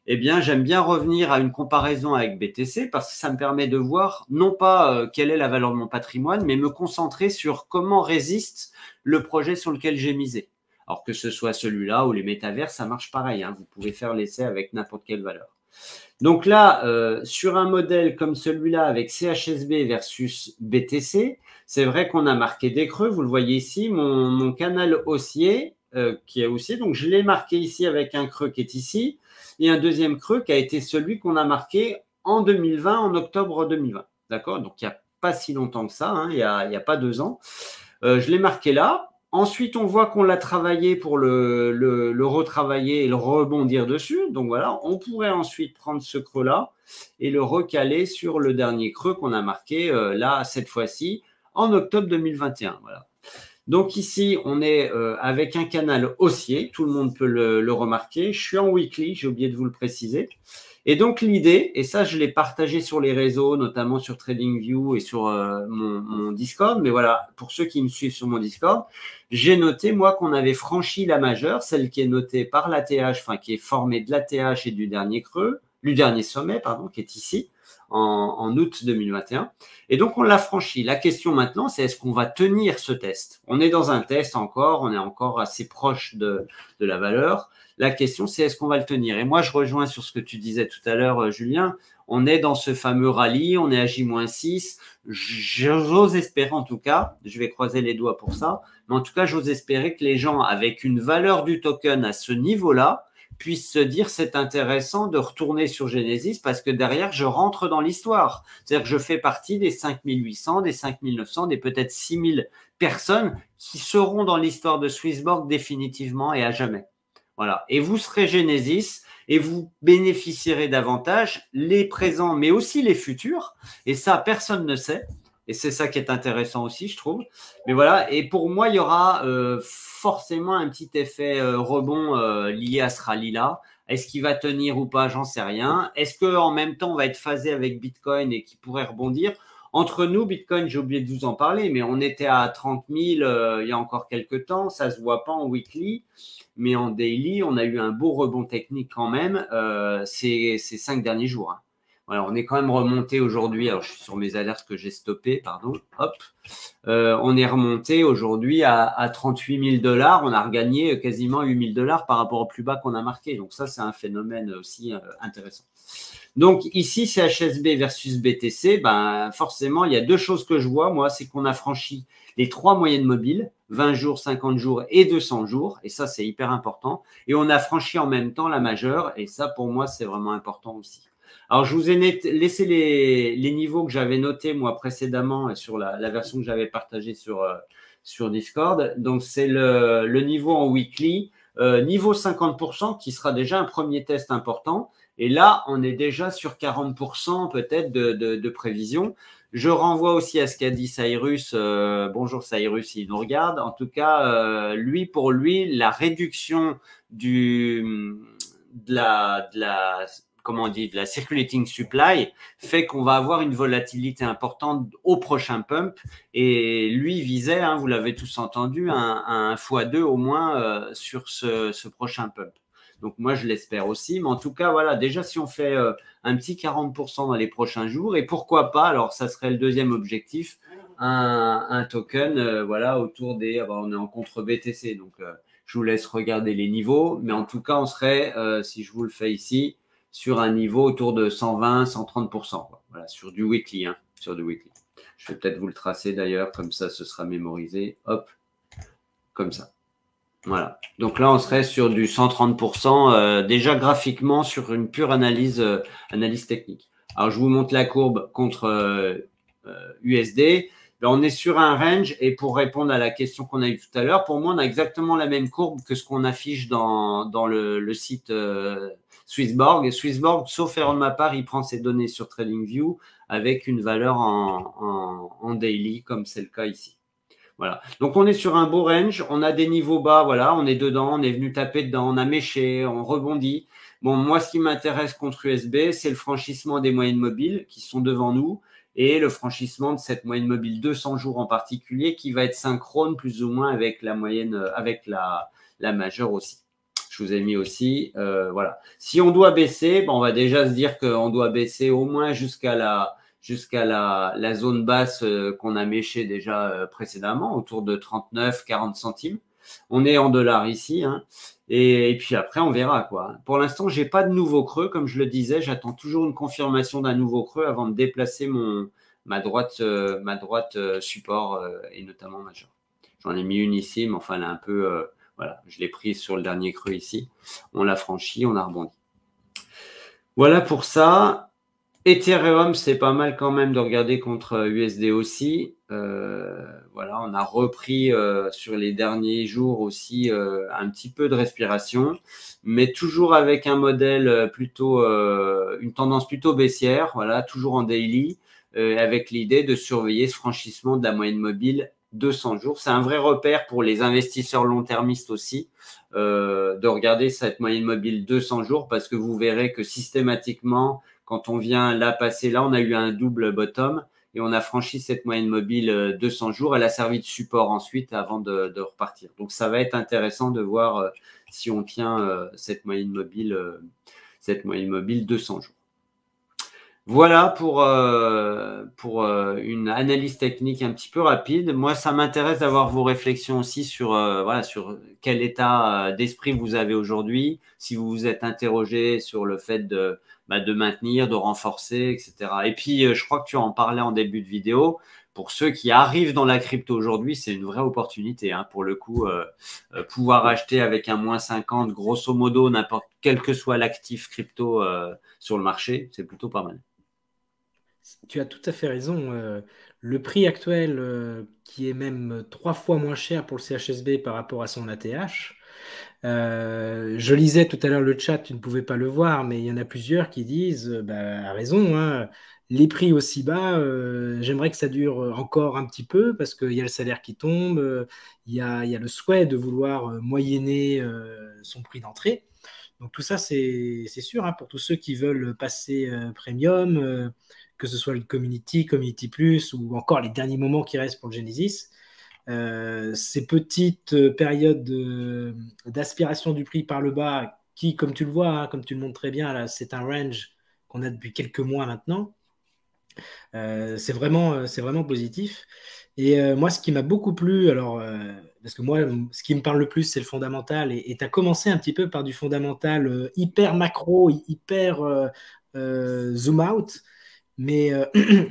eh bien, j'aime bien revenir à une comparaison avec BTC parce que ça me permet de voir non pas quelle est la valeur de mon patrimoine, mais me concentrer sur comment résiste le projet sur lequel j'ai misé. Alors que ce soit celui-là ou les métavers, ça marche pareil. Hein. Vous pouvez faire l'essai avec n'importe quelle valeur. Donc là, sur un modèle comme celui-là avec CHSB versus BTC, c'est vrai qu'on a marqué des creux. Vous le voyez ici, mon canal haussier qui est haussier. Donc, je l'ai marqué ici avec un creux qui est ici. Et un deuxième creux qui a été celui qu'on a marqué en 2020, en octobre 2020. D'accord? Donc, il n'y a pas si longtemps que ça, hein, il n'y a pas 2 ans. Je l'ai marqué là. Ensuite, on voit qu'on l'a travaillé pour le retravailler et le rebondir dessus. Donc, voilà, on pourrait ensuite prendre ce creux-là et le recaler sur le dernier creux qu'on a marqué là, cette fois-ci, en octobre 2021. Voilà. Donc ici, on est avec un canal haussier, tout le monde peut le remarquer. Je suis en weekly, j'ai oublié de vous le préciser. Et donc l'idée, et ça je l'ai partagé sur les réseaux, notamment sur TradingView et sur mon Discord, mais voilà, pour ceux qui me suivent sur mon Discord, j'ai noté moi qu'on avait franchi la majeure, celle qui est notée par l'ATH, enfin qui est formée de l'ATH et du dernier creux, du dernier sommet, pardon, qui est ici, en août 2021. Et donc, on l'a franchi. La question maintenant, c'est est-ce qu'on va tenir ce test? On est dans un test encore, on est encore assez proche de la valeur. La question, c'est est-ce qu'on va le tenir? Et moi, je rejoins sur ce que tu disais tout à l'heure, Julien. On est dans ce fameux rallye, on est à J-6. J'ose espérer en tout cas, je vais croiser les doigts pour ça, mais en tout cas, j'ose espérer que les gens avec une valeur du token à ce niveau-là puissent se dire c'est intéressant de retourner sur Genesis parce que derrière, je rentre dans l'histoire. C'est-à-dire que je fais partie des 5800, des 5900, des peut-être 6000 personnes qui seront dans l'histoire de Swissborg définitivement et à jamais. Voilà. Et vous serez Genesis et vous bénéficierez davantage les présents, mais aussi les futurs. Et ça, personne ne sait. Et c'est ça qui est intéressant aussi, je trouve. Mais voilà, et pour moi, il y aura forcément un petit effet rebond lié à ce rallye-là. Est-ce qu'il va tenir ou pas? J'en sais rien. Est-ce qu'en même temps, on va être phasé avec Bitcoin et qu'il pourrait rebondir? Entre nous, Bitcoin, j'ai oublié de vous en parler, mais on était à 30 000 il y a encore quelques temps. Ça ne se voit pas en weekly, mais en daily, on a eu un beau rebond technique quand même ces 5 derniers jours. Hein. Voilà, on est quand même remonté aujourd'hui. Alors, je suis sur mes alertes que j'ai stoppées, pardon. Hop. On est remonté aujourd'hui à 38 000 $. On a regagné quasiment 8 000 $ par rapport au plus bas qu'on a marqué. Donc, ça, c'est un phénomène aussi intéressant. Donc, ici, c'est HSB versus BTC. Ben, forcément, il y a deux choses que je vois. Moi, c'est qu'on a franchi les 3 moyennes mobiles, 20 jours, 50 jours et 200 jours. Et ça, c'est hyper important. Et on a franchi en même temps la majeure. Et ça, pour moi, c'est vraiment important aussi. Alors, je vous ai laissé les niveaux que j'avais notés, moi, précédemment sur la version que j'avais partagée sur Discord. Donc, c'est le niveau en weekly, niveau 50%, qui sera déjà un premier test important. Et là, on est déjà sur 40% peut-être de prévision. Je renvoie aussi à ce qu'a dit Cyrus. Bonjour Cyrus, il nous regarde. En tout cas, pour lui, la réduction de la circulating supply fait qu'on va avoir une volatilité importante au prochain pump. Et lui visait, hein, vous l'avez tous entendu, un x2 au moins sur ce prochain pump. Donc, moi, je l'espère aussi. Mais en tout cas, voilà, déjà, si on fait un petit 40% dans les prochains jours, et pourquoi pas, alors ça serait le deuxième objectif, un token, voilà, autour des… on est en contre BTC, donc je vous laisse regarder les niveaux. Mais en tout cas, on serait, si je vous le fais ici, sur un niveau autour de 120, 130%. Voilà, sur du weekly, hein, sur du weekly. Je vais peut-être vous le tracer d'ailleurs, comme ça, ce sera mémorisé. Hop, comme ça. Voilà. Donc là, on serait sur du 130%, déjà graphiquement sur une pure analyse technique. Alors, je vous montre la courbe contre USD. Ben, on est sur un range et pour répondre à la question qu'on a eue tout à l'heure, pour moi, on a exactement la même courbe que ce qu'on affiche dans le site Swissborg. Et Swissborg, sauf erreur de ma part, il prend ses données sur TradingView avec une valeur en daily, comme c'est le cas ici. Voilà. Donc, on est sur un beau range. On a des niveaux bas. Voilà, on est dedans. On est venu taper dedans. On a méché. On rebondit. Bon, moi, ce qui m'intéresse contre USB, c'est le franchissement des moyennes mobiles qui sont devant nous et le franchissement de cette moyenne mobile 200 jours en particulier qui va être synchrone plus ou moins avec la moyenne, avec la majeure aussi. Je vous ai mis aussi, voilà. Si on doit baisser, bon, on va déjà se dire qu'on doit baisser au moins jusqu'à la zone basse qu'on a méchée déjà précédemment, autour de 39, 40 centimes. On est en dollars ici, hein, et puis après, on verra, quoi. Pour l'instant, j'ai pas de nouveau creux, comme je le disais, j'attends toujours une confirmation d'un nouveau creux avant de déplacer ma droite support et notamment majeure. J'en ai mis une ici, mais enfin, elle est un peu, voilà, je l'ai prise sur le dernier creux ici. On l'a franchi, on a rebondi. Voilà pour ça. Ethereum, c'est pas mal quand même de regarder contre USD aussi. Voilà, on a repris sur les derniers jours aussi un petit peu de respiration, mais toujours avec un modèle plutôt, une tendance plutôt baissière. Voilà, toujours en daily, avec l'idée de surveiller ce franchissement de la moyenne mobile 200 jours. C'est un vrai repère pour les investisseurs long-termistes aussi, de regarder cette moyenne mobile 200 jours parce que vous verrez que systématiquement, quand on vient là passer, là, on a eu un double bottom et on a franchi cette moyenne mobile 200 jours. Elle a servi de support ensuite avant de repartir. Donc, ça va être intéressant de voir si on tient cette moyenne mobile 200 jours. Voilà pour une analyse technique un petit peu rapide. Moi, ça m'intéresse d'avoir vos réflexions aussi sur, voilà, sur quel état d'esprit vous avez aujourd'hui, si vous vous êtes interrogé sur le fait de maintenir, de renforcer, etc. Et puis, je crois que tu en parlais en début de vidéo. Pour ceux qui arrivent dans la crypto aujourd'hui, c'est une vraie opportunité, hein, pour le coup, pouvoir acheter avec un -50, grosso modo, n'importe quel que soit l'actif crypto sur le marché, c'est plutôt pas mal. Tu as tout à fait raison. Le prix actuel, qui est même 3 fois moins cher pour le CHSB par rapport à son ATH. Je lisais tout à l'heure le chat, tu ne pouvais pas le voir, mais il y en a plusieurs qui disent, bah, à raison, hein, les prix aussi bas, j'aimerais que ça dure encore un petit peu parce qu'il y a le salaire qui tombe, il y a le souhait de vouloir moyenner son prix d'entrée. Donc tout ça, c'est sûr, hein, pour tous ceux qui veulent passer premium, que ce soit le Community Plus ou encore les derniers moments qui restent pour le Genesis. Ces petites périodes d'aspiration du prix par le bas, qui, comme tu le vois, hein, comme tu le montres très bien, là, c'est un range qu'on a depuis quelques mois maintenant. C'est vraiment positif. Et moi, ce qui m'a beaucoup plu, alors, parce que moi, ce qui me parle le plus, c'est le fondamental. Et tu as commencé un petit peu par du fondamental hyper macro, hyper zoom out. Mais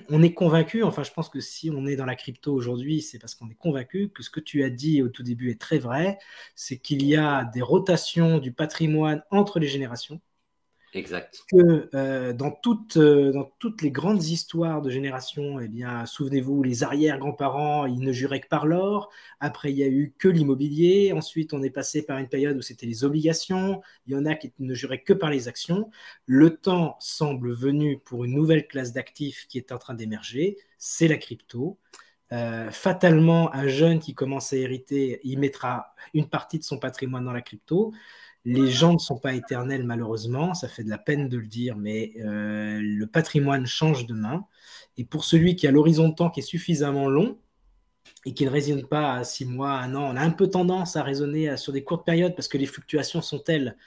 on est convaincu, enfin je pense que si on est dans la crypto aujourd'hui, c'est parce qu'on est convaincu que ce que tu as dit au tout début est très vrai, c'est qu'il y a des rotations du patrimoine entre les générations, Exact. que dans toutes les grandes histoires de génération, eh bien, souvenez-vous, les arrière-grands-parents, ils ne juraient que par l'or. Après, il y a eu que l'immobilier. Ensuite, on est passé par une période où c'était les obligations. Il y en a qui ne juraient que par les actions. Le temps semble venu pour une nouvelle classe d'actifs qui est en train d'émerger. C'est la crypto. Fatalement, un jeune qui commence à hériter, il mettra une partie de son patrimoine dans la crypto. Les gens ne sont pas éternels, malheureusement, ça fait de la peine de le dire, mais le patrimoine change de main. Et pour celui qui a l'horizon de temps qui est suffisamment long et qui ne raisonne pas à 6 mois, 1 an, on a un peu tendance à raisonner sur des courtes périodes parce que les fluctuations sont telles.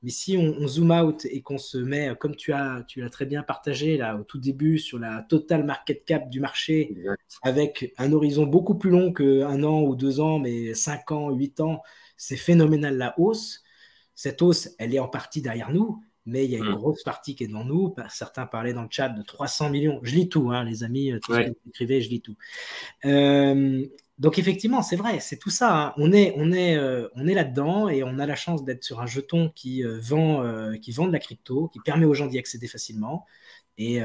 Mais si on zoom out et qu'on se met, comme tu l'as très bien partagé là, au tout début, sur la total market cap du marché, Exact. avec un horizon beaucoup plus long que 1 an ou 2 ans, mais 5 ans, 8 ans, c'est phénoménal la hausse. Cette hausse, elle est en partie derrière nous, mais il y a une grosse partie qui est devant nous. Certains parlaient dans le chat de 300 millions. Je lis tout, hein, les amis, tout ce que vous écrivez, je lis tout. Donc effectivement, c'est vrai, c'est tout ça, hein. On est là-dedans et on a la chance d'être sur un jeton qui vend de la crypto, qui permet aux gens d'y accéder facilement. Et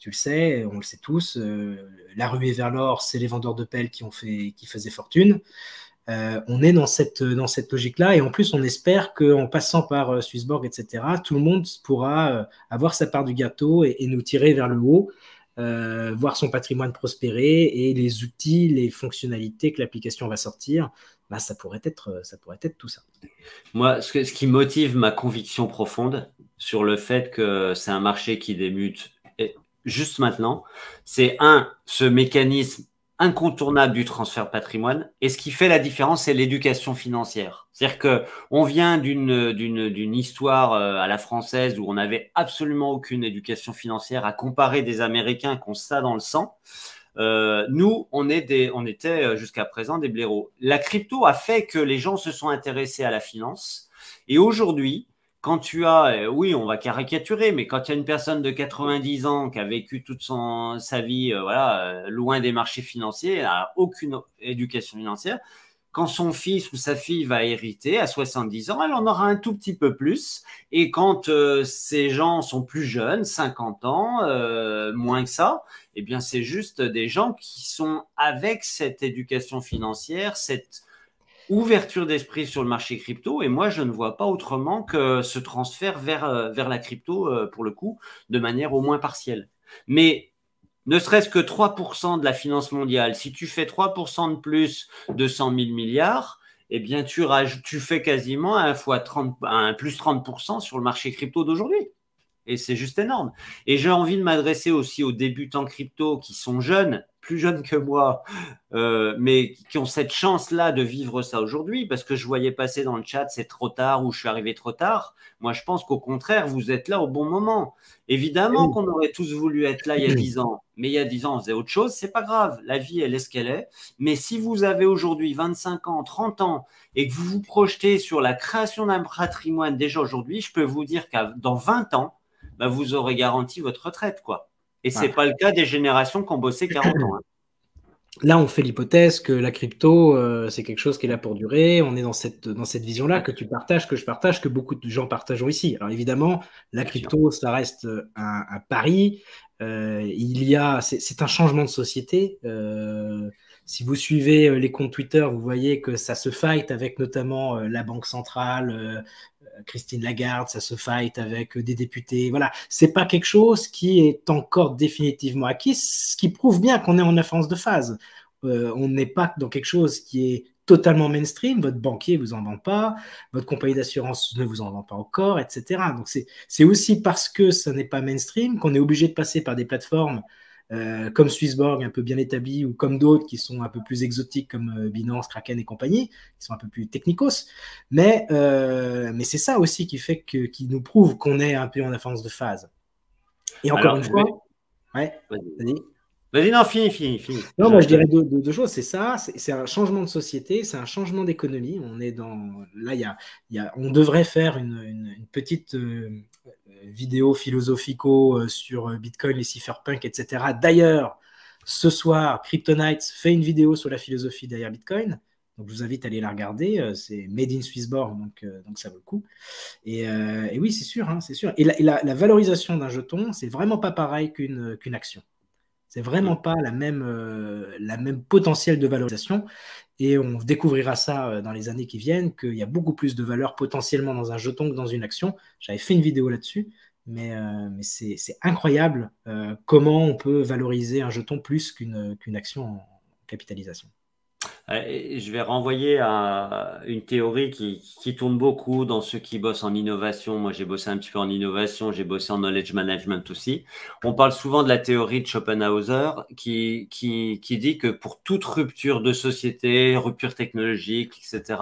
tu le sais, on le sait tous, la ruée vers l'or, c'est les vendeurs de pelles qui faisaient fortune. On est dans cette logique-là et en plus on espère qu'en passant par Swissborg, etc., tout le monde pourra avoir sa part du gâteau et nous tirer vers le haut, voir son patrimoine prospérer et les outils, les fonctionnalités que l'application va sortir, bah, ça pourrait être tout ça. Moi, ce qui motive ma conviction profonde sur le fait que c'est un marché qui débute juste maintenant, c'est ce mécanisme incontournable du transfert de patrimoine. Et ce qui fait la différence, c'est l'éducation financière. C'est-à-dire qu'on vient d'une histoire à la française où on n'avait absolument aucune éducation financière à comparer des Américains qui ont ça dans le sang. Nous, on était jusqu'à présent des blaireaux. La crypto a fait que les gens se sont intéressés à la finance. Et aujourd'hui, quand tu as, oui, on va caricaturer, mais quand tu as une personne de 90 ans qui a vécu toute sa vie loin des marchés financiers, elle n'a aucune éducation financière, quand son fils ou sa fille va hériter à 70 ans, elle en aura un tout petit peu plus. Et quand ces gens sont plus jeunes, 50 ans, moins que ça, eh bien, c'est juste des gens qui sont avec cette éducation financière, cette ouverture d'esprit sur le marché crypto. Et moi, je ne vois pas autrement que ce transfert vers la crypto, pour le coup, de manière au moins partielle. Mais ne serait-ce que 3% de la finance mondiale, si tu fais 3% de plus de 100 000 milliards, eh bien, tu fais quasiment un plus 30% sur le marché crypto d'aujourd'hui. Et c'est juste énorme. Et j'ai envie de m'adresser aussi aux débutants crypto qui sont jeunes, plus jeunes que moi, mais qui ont cette chance-là de vivre ça aujourd'hui, parce que je voyais passer dans le chat, c'est trop tard ou je suis arrivé trop tard. Moi, je pense qu'au contraire, vous êtes là au bon moment. Évidemment qu'on aurait tous voulu être là il y a 10 ans, mais il y a 10 ans, on faisait autre chose, c'est pas grave. La vie, elle est ce qu'elle est. Mais si vous avez aujourd'hui 25 ans, 30 ans, et que vous vous projetez sur la création d'un patrimoine déjà aujourd'hui, je peux vous dire que dans 20 ans, bah, vous aurez garanti votre retraite, quoi. Et ce n'est pas le cas des générations qui ont bossé 40 ans. Hein. Là, on fait l'hypothèse que la crypto, c'est quelque chose qui est là pour durer. On est dans cette vision-là que tu partages, que je partage, que beaucoup de gens partagent ici. Alors évidemment, la crypto, ça reste un pari. C'est un changement de société. Si vous suivez les comptes Twitter, vous voyez que ça se fight avec notamment la Banque centrale, Christine Lagarde, ça se fight avec des députés. Voilà, c'est pas quelque chose qui est encore définitivement acquis, ce qui prouve bien qu'on est en avance de phase. On n'est pas dans quelque chose qui est totalement mainstream. Votre banquier vous en vend pas, votre compagnie d'assurance ne vous en vend pas encore, etc. Donc c'est aussi parce que ça n'est pas mainstream qu'on est obligé de passer par des plateformes comme Swissborg, un peu bien établi, ou comme d'autres qui sont un peu plus exotiques, comme Binance, Kraken et compagnie, qui sont un peu plus technicos. Mais c'est ça aussi qui nous prouve qu'on est un peu en avance de phase. Et encore une fois, vas-y. Vas-y, non, fini. Non, moi je dirais deux choses. C'est ça, c'est un changement de société, c'est un changement d'économie. On est dans là, on devrait faire une petite vidéo philosophico sur Bitcoin, les cypherpunks, etc. D'ailleurs, ce soir, Kryptonite fait une vidéo sur la philosophie derrière Bitcoin. Donc je vous invite à aller la regarder. C'est Made in Swissborg, donc ça vaut le coup. Et oui, c'est sûr, hein, c'est sûr. Et la valorisation d'un jeton, c'est vraiment pas pareil qu'une action. C'est vraiment pas la même potentiel de valorisation. Et on découvrira ça dans les années qui viennent, qu'il y a beaucoup plus de valeur potentiellement dans un jeton que dans une action. J'avais fait une vidéo là-dessus, mais c'est incroyable comment on peut valoriser un jeton plus qu'une action en capitalisation. Je vais renvoyer à une théorie qui tourne beaucoup dans ceux qui bossent en innovation. Moi, j'ai bossé un petit peu en innovation, j'ai bossé en knowledge management aussi. On parle souvent de la théorie de Schopenhauer qui dit que pour toute rupture de société, rupture technologique, etc.,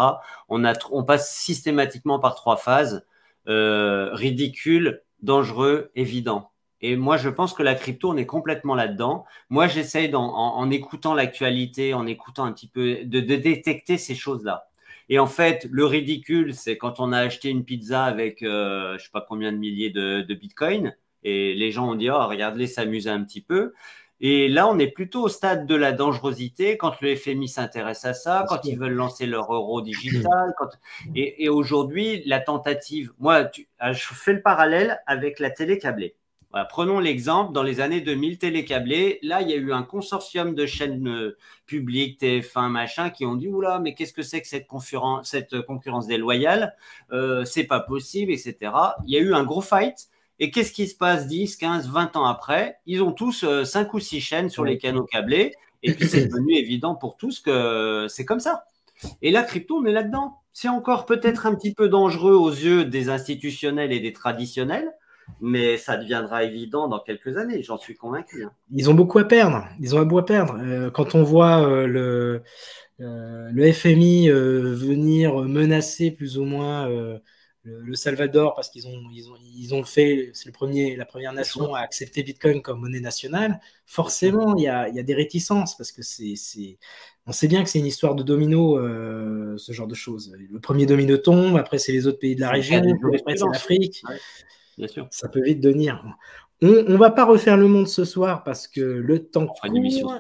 on passe systématiquement par 3 phases, ridicule, dangereux, évident. Et moi, je pense que la crypto, on est complètement là-dedans. Moi, j'essaye en écoutant l'actualité, en écoutant un petit peu, de détecter ces choses-là. Et en fait, le ridicule, c'est quand on a acheté une pizza avec, je sais pas combien de milliers de bitcoins, et les gens ont dit, oh, regarde-les s'amuser un petit peu. Et là, on est plutôt au stade de la dangerosité quand le FMI s'intéresse à ça, quand ils veulent lancer leur euro digital. Et aujourd'hui, la tentative, moi, je fais le parallèle avec la télé câblée. Voilà, prenons l'exemple, dans les années 2000, télécablé, là, il y a eu un consortium de chaînes publiques, TF1, machin, qui ont dit, oula, mais qu'est-ce que c'est que cette concurrence déloyale, c'est pas possible, etc. Il y a eu un gros fight. Et qu'est-ce qui se passe 10, 15, 20 ans après? Ils ont tous 5 ou 6 chaînes sur les canaux câblés. Et puis, c'est devenu évident pour tous que c'est comme ça. Et la crypto, on est là-dedans. C'est encore peut-être un petit peu dangereux aux yeux des institutionnels et des traditionnels, mais ça deviendra évident dans quelques années, j'en suis convaincu. Hein. Ils ont beaucoup à perdre. Quand on voit le FMI venir menacer plus ou moins le Salvador, parce qu'ils ont fait, c'est la première nation à accepter Bitcoin comme monnaie nationale, forcément, il y a des réticences, parce que on sait bien que c'est une histoire de domino, ce genre de choses. Le premier domino tombe, après c'est les autres pays de la région, après c'est l'Afrique. Ouais. Bien sûr. Ça peut vite devenir. On va pas refaire le monde ce soir parce que le temps court.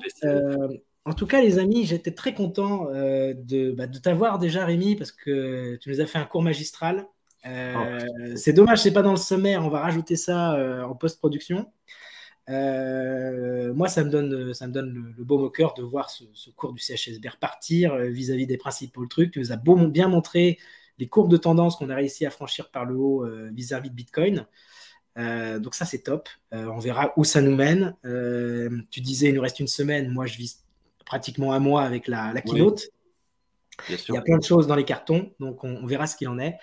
En tout cas, les amis, j'étais très content de t'avoir déjà, Rémi, parce que tu nous as fait un cours magistral. C'est dommage, c'est pas dans le sommaire. On va rajouter ça en post-production. Moi, ça me donne le baume au cœur de voir ce cours du CHSB repartir vis-à-vis des principaux trucs. Tu nous as bien montré les courbes de tendance qu'on a réussi à franchir par le haut vis-à-vis de Bitcoin. Donc ça, c'est top. On verra où ça nous mène. Tu disais, il nous reste une semaine. Moi, je vise pratiquement un mois avec la keynote. Oui. Il y a plein de choses dans les cartons, donc on verra ce qu'il en est.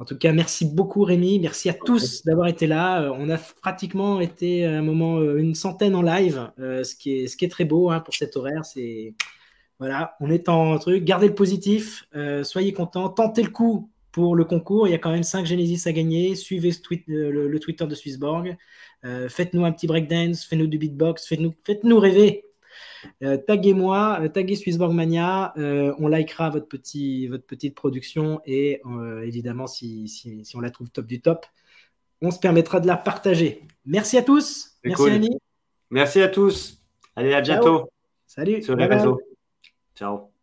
En tout cas, merci beaucoup Rémi, merci à tous d'avoir été là. On a pratiquement été à un moment une centaine en live, ce qui est très beau hein, pour cet horaire. C'est voilà, on est en truc. Gardez le positif, soyez contents, tentez le coup pour le concours. Il y a quand même 5 Genesis à gagner. Suivez le Twitter de Swissborg. Faites-nous un petit breakdance, faites-nous du beatbox, faites-nous rêver. Taguez-moi, taguez Swissborg Mania, on likera votre petite production et évidemment, si on la trouve top du top, on se permettra de la partager. Merci à tous. C'est Merci cool. Rémi. Merci à tous. Allez, à Ciao. bientôt Salut. sur les Bye bye. réseaux. Ciao.